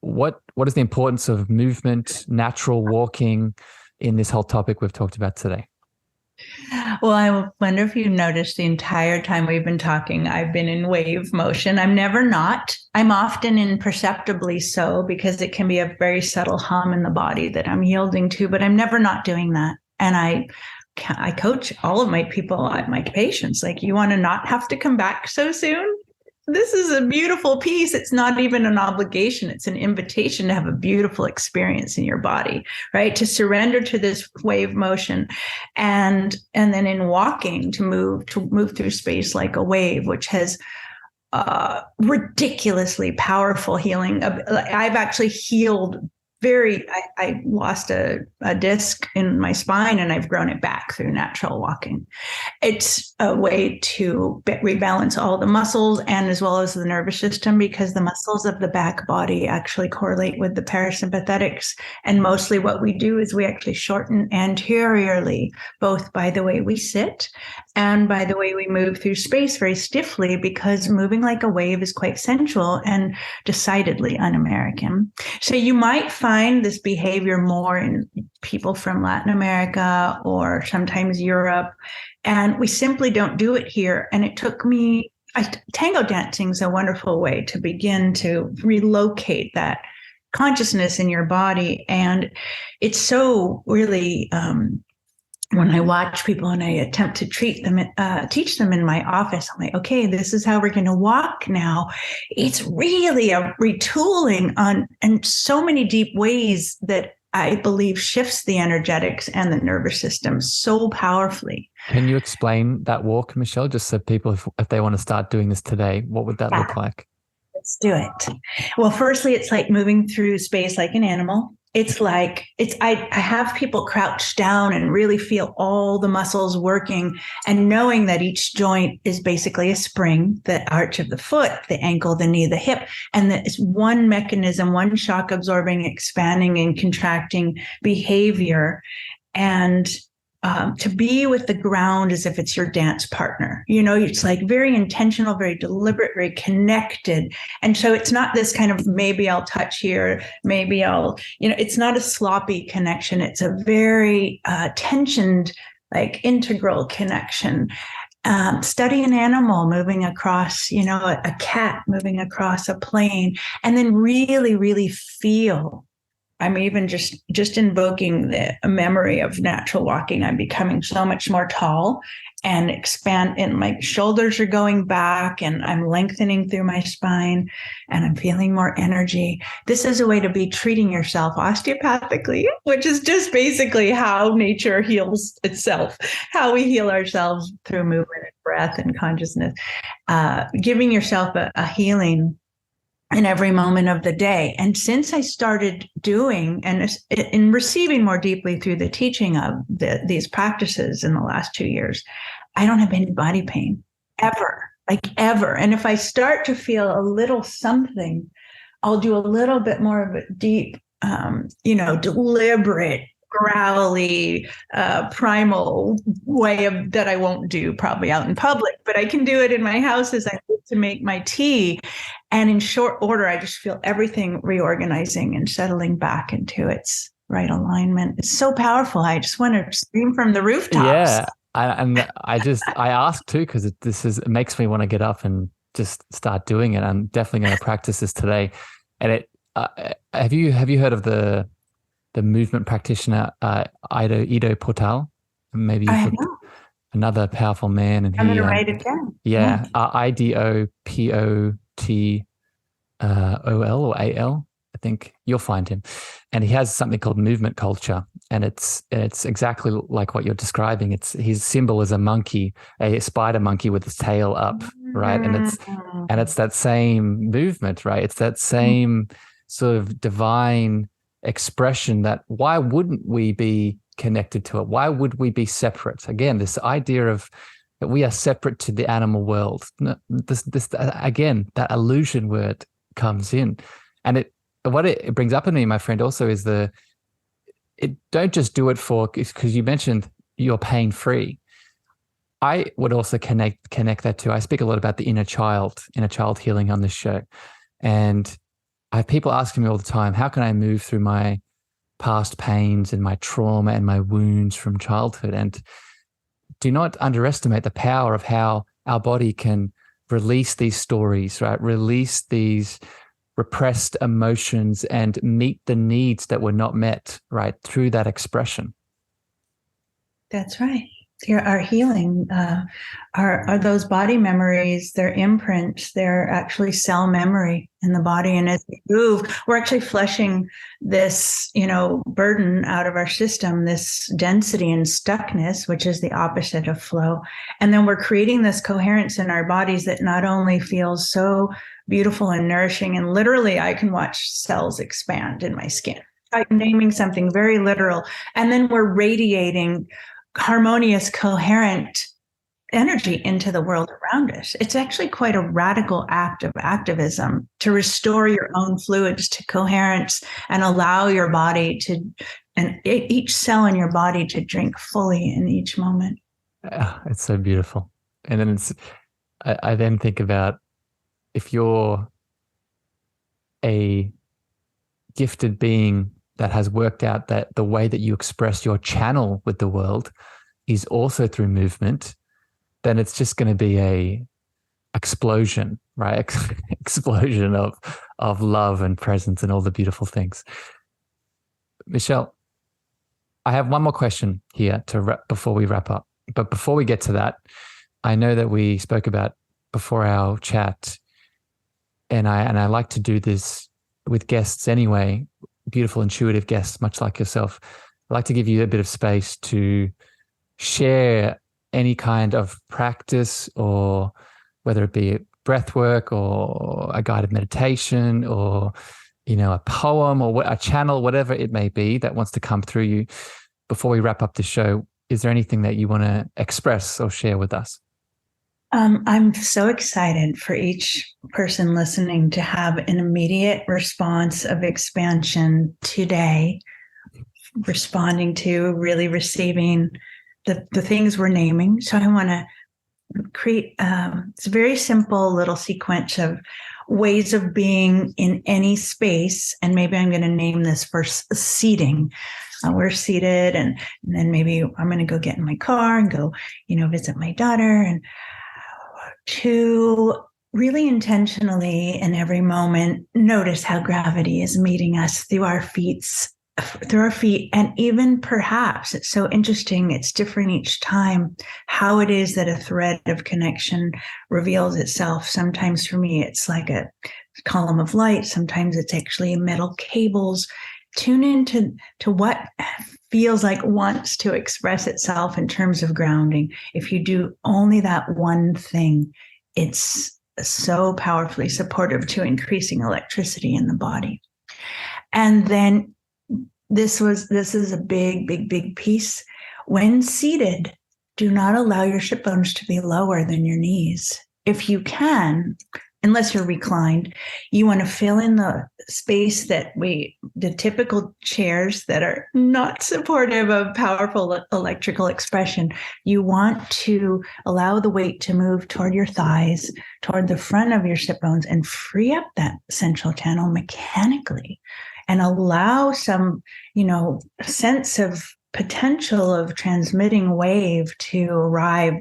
what is the importance of movement, natural walking in this whole topic we've talked about today? Well, I wonder if you noticed the entire time we've been talking, I've been in wave motion. I'm never not. I'm often imperceptibly so because it can be a very subtle hum in the body that I'm yielding to, but I'm never not doing that. And I coach all of my patients, like, you want to not have to come back so soon? This is a beautiful piece. It's not even an obligation. It's an invitation to have a beautiful experience in your body, right? To surrender to this wave motion. And then in walking, to move through space like a wave, which has ridiculously powerful healing. I've actually healed I lost a disc in my spine, and I've grown it back through natural walking. It's a way to rebalance all the muscles and as well as the nervous system, because the muscles of the back body actually correlate with the parasympathetics. And mostly what we do is we actually shorten anteriorly, both by the way we sit and by the way we move through space very stiffly, because moving like a wave is quite sensual and decidedly un-American. So you might find this behavior more in people from Latin America or sometimes Europe, and we simply don't do it here. And it took me, tango dancing is a wonderful way to begin to relocate that consciousness in your body. And it's so really, when I watch people and I attempt to teach them in my office, I'm like, okay, this is how we're going to walk now. It's really a retooling in so many deep ways that I believe shifts the energetics and the nervous system so powerfully. Can you explain that walk, Michelle, just so people, if they want to start doing this today, what would that look like? Let's do it. Well, firstly, it's like moving through space like an animal. I have people crouch down and really feel all the muscles working, and knowing that each joint is basically a spring, the arch of the foot, the ankle, the knee, the hip, and that it's one mechanism, one shock absorbing, expanding and contracting behavior. And to be with the ground as if it's your dance partner. It's like very intentional, very deliberate, very connected. And so it's not this kind of maybe I'll touch here, maybe it's not a sloppy connection. It's a very tensioned, like integral connection. Study an animal moving across, a cat moving across a plane, and then really, really feel. I'm even just invoking the memory of natural walking. I'm becoming so much more tall and expand, and my shoulders are going back, and I'm lengthening through my spine, and I'm feeling more energy. This is a way to be treating yourself osteopathically, which is just basically how nature heals itself, how we heal ourselves through movement and breath and consciousness, giving yourself a healing in every moment of the day. And since I started doing and in receiving more deeply through the teaching of these practices in the last 2 years, I don't have any body pain ever, like ever. And if I start to feel a little something, I'll do a little bit more of a deep, deliberate, growly, primal way that I won't do probably out in public, but I can do it in my house as I need to make my tea. And in short order, I just feel everything reorganizing and settling back into its right alignment. It's so powerful. I just want to scream from the rooftops. Yeah. I ask too, because it makes me want to get up and just start doing it. I'm definitely going to practice this today. And have you heard of the movement practitioner, Ido Portal? Maybe you've another powerful man. And I'm going to write it down. Yeah. IDOPOTOL or AL. I think you'll find him. And he has something called movement culture. And it's exactly like what you're describing. His symbol is a monkey, a spider monkey with its tail up, right? And it's that same movement, right? It's that same sort of divine expression that why wouldn't we be connected to it? Why would we be separate? Again, this idea of that we are separate to the animal world. This again, that illusion word comes in, and what it brings up in me, my friend, also is don't just do it because you mentioned you're pain free. I would also connect that to. I speak a lot about the inner child healing on this show, and I have people asking me all the time, how can I move through my past pains and my trauma and my wounds from childhood? And do not underestimate the power of how our body can release these stories, right? Release these repressed emotions and meet the needs that were not met, right? Through that expression. That's right. Our healing, are those body memories, they're imprints, they're actually cell memory in the body. And as we move, we're actually flushing this, burden out of our system, this density and stuckness, which is the opposite of flow. And then we're creating this coherence in our bodies that not only feels so beautiful and nourishing, and literally I can watch cells expand in my skin. I'm naming something very literal. And then we're radiating harmonious, coherent energy into the world around us. It's actually quite a radical act of activism to restore your own fluids to coherence and allow your body and each cell in your body to drink fully in each moment. It's so beautiful. And then I then think about if you're a gifted being that has worked out that the way that you express your channel with the world is also through movement, then it's just going to be a explosion, right? Explosion of love and presence and all the beautiful things. Michelle, I have one more question here before we wrap up. But before we get to that, I know that we spoke about before our chat, and I like to do this with guests anyway. beautiful, intuitive guests, much like yourself, I'd like to give you a bit of space to share any kind of practice, or whether it be breath work or a guided meditation or, a poem or a channel, whatever it may be that wants to come through you. Before we wrap up the show, is there anything that you want to express or share with us? I'm so excited for each person listening to have an immediate response of expansion today, responding to, really receiving the things we're naming. So I want to create it's a very simple little sequence of ways of being in any space. And maybe I'm going to name this first seating. We're seated, and then maybe I'm going to go get in my car and go, visit my daughter, and to really intentionally in every moment notice how gravity is meeting us through our feet, and even perhaps it's so interesting, it's different each time, how it is that a thread of connection reveals itself. Sometimes for me it's like a column of light, sometimes it's actually metal cables. Tune into what feels like wants to express itself in terms of grounding. If you do only that one thing, it's so powerfully supportive to increasing electricity in the body. And then this is a big piece. When seated, do not allow your hip bones to be lower than your knees. If you can, unless you're reclined, you want to fill in the space that the typical chairs that are not supportive of powerful electrical expression. You want to allow the weight to move toward your thighs, toward the front of your sit bones, and free up that central channel mechanically, and allow some, sense of potential of transmitting wave to arrive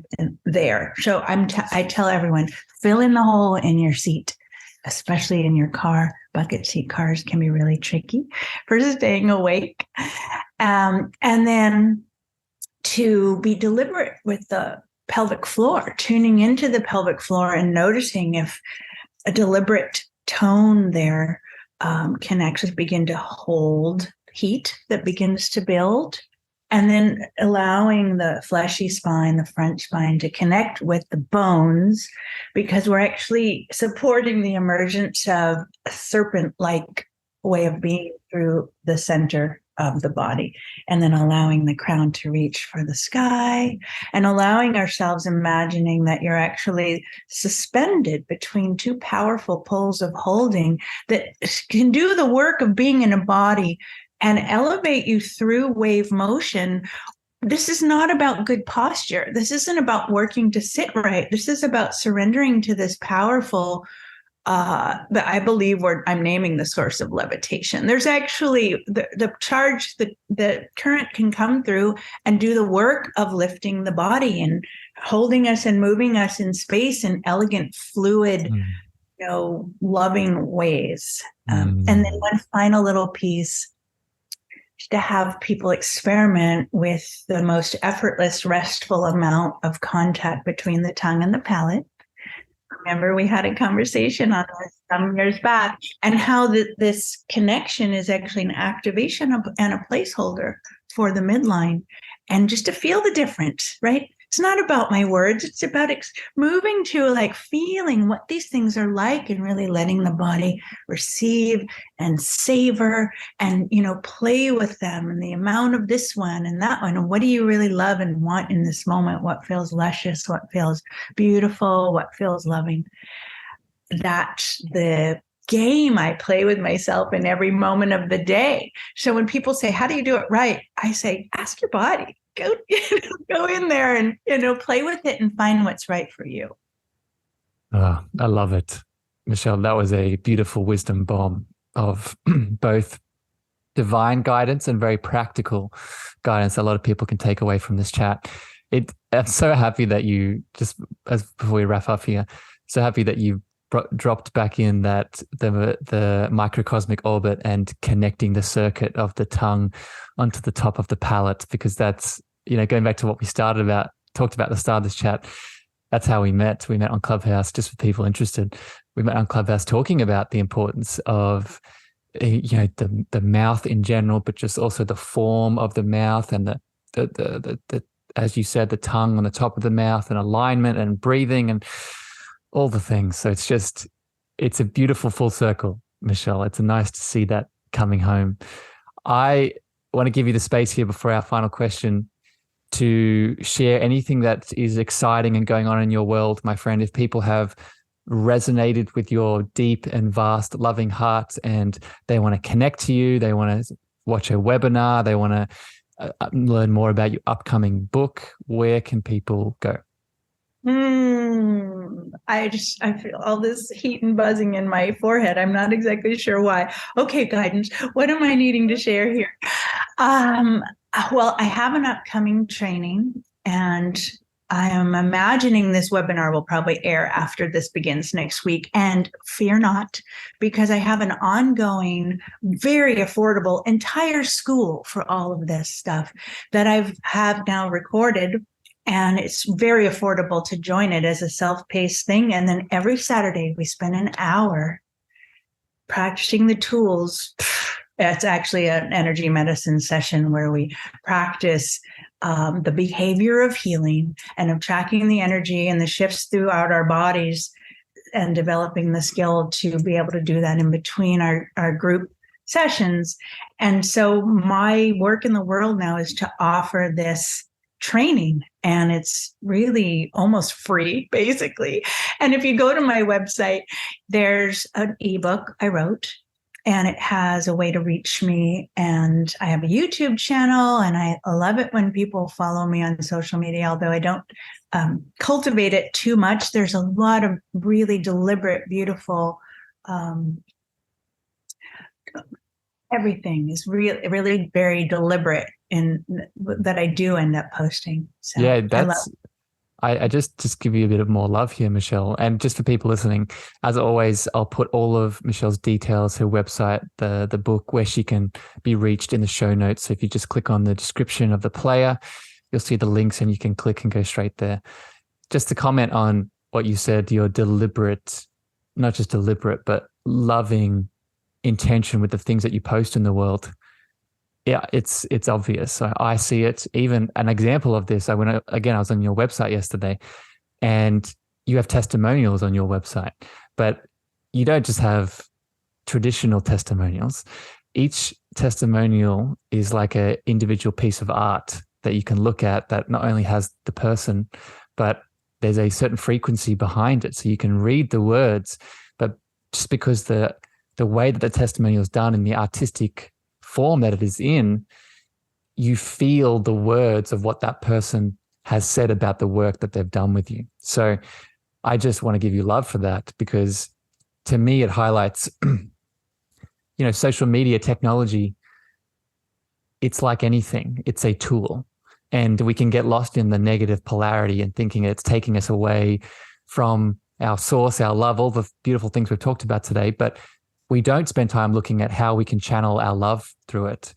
there. So I tell everyone, fill in the hole in your seat, especially in your car. Bucket seat cars can be really tricky for staying awake. And then to be deliberate with the pelvic floor, tuning into the pelvic floor and noticing if a deliberate tone there can actually begin to hold heat that begins to build. And then allowing the fleshy spine, the front spine, to connect with the bones, because we're actually supporting the emergence of a serpent-like way of being through the center of the body. And then allowing the crown to reach for the sky, and allowing ourselves imagining that you're actually suspended between two powerful poles of holding that can do the work of being in a body and elevate you through wave motion. This is not about good posture. This isn't about working to sit right. This is about surrendering to this powerful, that I believe I'm naming the source of levitation. There's actually the charge, the current can come through and do the work of lifting the body and holding us and moving us in space in elegant, fluid, loving ways. And then one final little piece, to have people experiment with the most effortless, restful amount of contact between the tongue and the palate. Remember, we had a conversation on this some years back, and how this connection is actually an activation and a placeholder for the midline. And just to feel the difference, right? It's not about my words. It's about moving to feeling what these things are like, and really letting the body receive and savor and, play with them, and the amount of this one and that one. And what do you really love and want in this moment? What feels luscious? What feels beautiful? What feels loving? That's the game I play with myself in every moment of the day. So when people say, how do you do it right? I say, ask your body. Go in there and, play with it and find what's right for you. Oh, I love it. Michelle, that was a beautiful wisdom bomb of both divine guidance and very practical guidance a lot of people can take away from this chat. I'm so happy that you, just as before we wrap up here, so happy that you dropped back in that the microcosmic orbit and connecting the circuit of the tongue onto the top of the palate, because that's, going back to what we talked about at the start of this chat. That's how we met. We met on Clubhouse, just for people interested. We met on Clubhouse talking about the importance of the mouth in general, but just also the form of the mouth and the as you said, the tongue on the top of the mouth and alignment and breathing and all the things. So it's a beautiful full circle, Michelle. It's nice to see that coming home. I want to give you the space here before our final question to share anything that is exciting and going on in your world, my friend. If people have resonated with your deep and vast loving heart and they want to connect to you, they want to watch a webinar, they want to learn more about your upcoming book, where can people go? I feel all this heat and buzzing in my forehead. I'm not exactly sure why. Okay, guidance. What am I needing to share here? Well, I have an upcoming training, and I am imagining this webinar will probably air after this begins next week. And fear not, because I have an ongoing, very affordable entire school for all of this stuff that have now recorded. And it's very affordable to join it as a self-paced thing. And then every Saturday we spend an hour practicing the tools. It's actually an energy medicine session where we practice the behavior of healing and of tracking the energy and the shifts throughout our bodies and developing the skill to be able to do that in between our group sessions. And so my work in the world now is to offer this training, and it's really almost free, basically. And if you go to my website, there's an ebook I wrote, and it has a way to reach me. And I have a YouTube channel, and I love it when people follow me on social media, although I don't cultivate it too much. There's a lot of really deliberate, beautiful, everything is really, really very deliberate in that I do end up posting. So yeah, I just give you a bit of more love here, Michelle. And just for people listening, as always, I'll put all of Michelle's details, her website, the book, where she can be reached in the show notes. So if you just click on the description of the player, you'll see the links and you can click and go straight there. Just to comment on what you said, your deliberate, not just deliberate, but loving intention with the things that you post in the world. Yeah, it's obvious. So I see it. Even an example of this, I was on your website yesterday, and you have testimonials on your website, but you don't just have traditional testimonials. Each testimonial is like an individual piece of art that you can look at that not only has the person, but there's a certain frequency behind it. So you can read the words, but just because the way that the testimonial is done in the artistic form that it is in, you feel the words of what that person has said about the work that they've done with you. So I just want to give you love for that, because to me, it highlights, social media technology. It's like anything. It's a tool, and we can get lost in the negative polarity and thinking it's taking us away from our source, our love, all the beautiful things we've talked about today. But we don't spend time looking at how we can channel our love through it.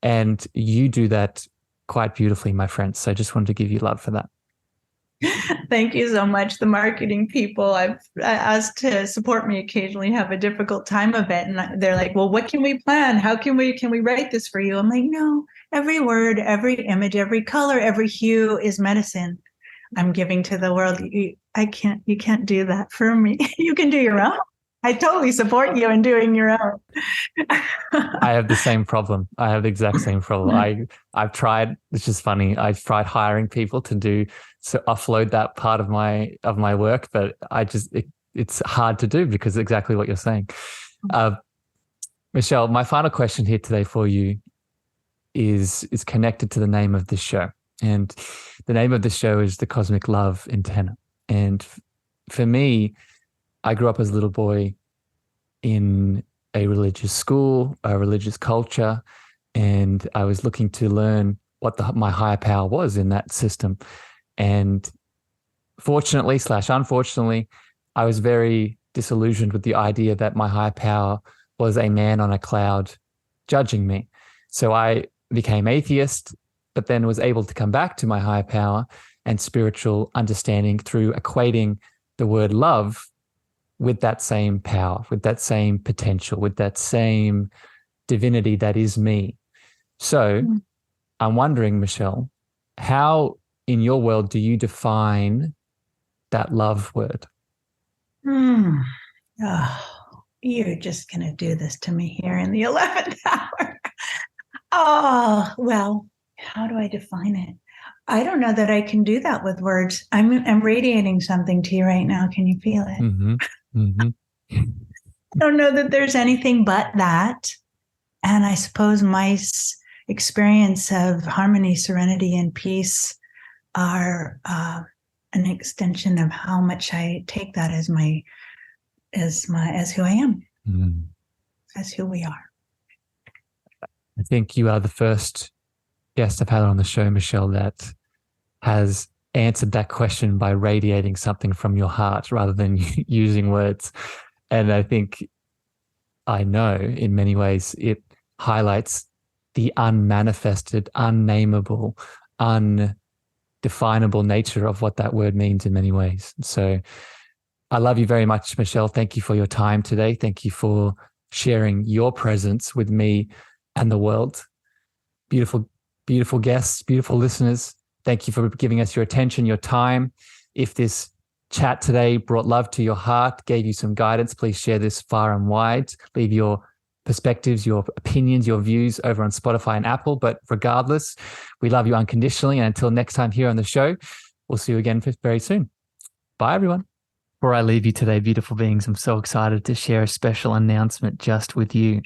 And you do that quite beautifully, my friend. So I just wanted to give you love for that. Thank you so much. The marketing people I've asked to support me occasionally have a difficult time of it. And they're like, well, what can we plan? How can we write this for you? I'm like, no, every word, every image, every color, every hue is medicine I'm giving to the world. You can't do that for me. You can do your own. I totally support you in doing your own. I have the same problem. I have the exact same problem. I've tried, it's just funny. I've tried hiring people to offload that part of my work, but it's hard to do because exactly what you're saying. Michelle, my final question here today for you is connected to the name of this show. And the name of this show is The Cosmic Love Antenna. And for me, I grew up as a little boy in a religious school, a religious culture, and I was looking to learn what my higher power was in that system. And fortunately / unfortunately, I was very disillusioned with the idea that my higher power was a man on a cloud judging me. So I became atheist, but then was able to come back to my higher power and spiritual understanding through equating the word love with that same power, with that same potential, with that same divinity that is me. So I'm wondering, Michelle, how in your world do you define that love word? Oh, you're just going to do this to me here in the 11th hour. Oh, well, how do I define it? I don't know that I can do that with words. I'm radiating something to you right now. Can you feel it? Mm-hmm. Mm-hmm. I don't know that there's anything but that. And I suppose my experience of harmony, serenity, and peace are an extension of how much I take that as who I am, as who we are. I think you are the first guest I've had on the show, Michelle, that has answered that question by radiating something from your heart rather than using words. And I know in many ways it highlights the unmanifested, unnameable, undefinable nature of what that word means in many ways. So I love you very much, Michelle. Thank you for your time today. Thank you for sharing your presence with me and the world. Beautiful, beautiful guests, beautiful listeners. Thank you for giving us your attention, your time. If this chat today brought love to your heart, gave you some guidance, please share this far and wide. Leave your perspectives, your opinions, your views over on Spotify and Apple. But regardless, we love you unconditionally. And until next time here on the show, we'll see you again very soon. Bye, everyone. Before I leave you today, beautiful beings, I'm so excited to share a special announcement just with you.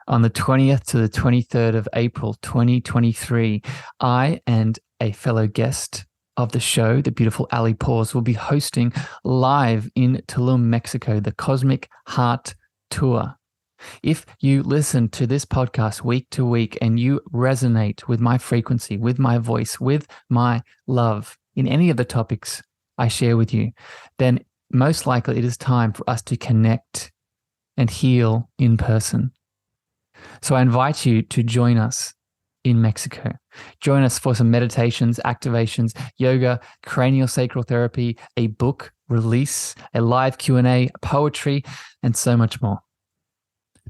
On the 20th to the 23rd of April, 2023, I and a fellow guest of the show, the beautiful Ali Paws, will be hosting live in Tulum, Mexico, the Cosmic Heart Tour. If you listen to this podcast week to week and you resonate with my frequency, with my voice, with my love in any of the topics I share with you, then most likely it is time for us to connect and heal in person. So I invite you to join us in Mexico. Join us for some meditations, activations, yoga, cranial sacral therapy, a book release, a live Q&A, poetry, and so much more.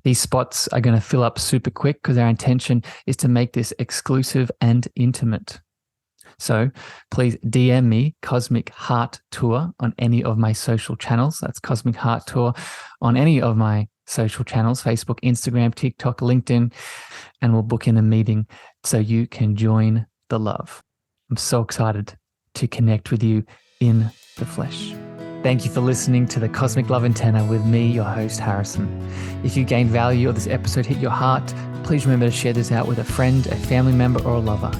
These spots are going to fill up super quick because our intention is to make this exclusive and intimate. So please DM me Cosmic Heart Tour on any of my social channels. That's Cosmic Heart Tour on any of my social channels, Facebook, Instagram, TikTok, LinkedIn, and we'll book in a meeting so you can join the love. I'm so excited to connect with you in the flesh. Thank you for listening to the Cosmic Love Antenna with me, your host, Harrison. If you gained value or this episode hit your heart, please remember to share this out with a friend, a family member, or a lover.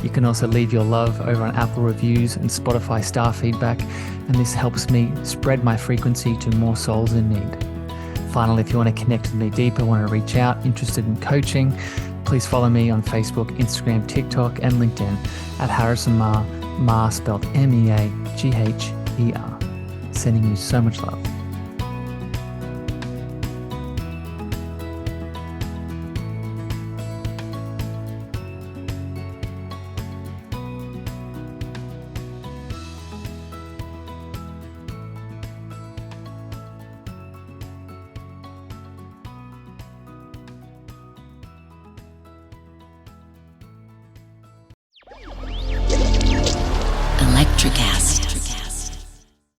You can also leave your love over on Apple reviews and Spotify star feedback, and this helps me spread my frequency to more souls in need. Finally, if you want to connect with me deeper, want to reach out, interested in coaching, please follow me on Facebook, Instagram, TikTok, and LinkedIn at Harrison Meagher, Meagher spelled Meagher. Sending you so much love. Electricast.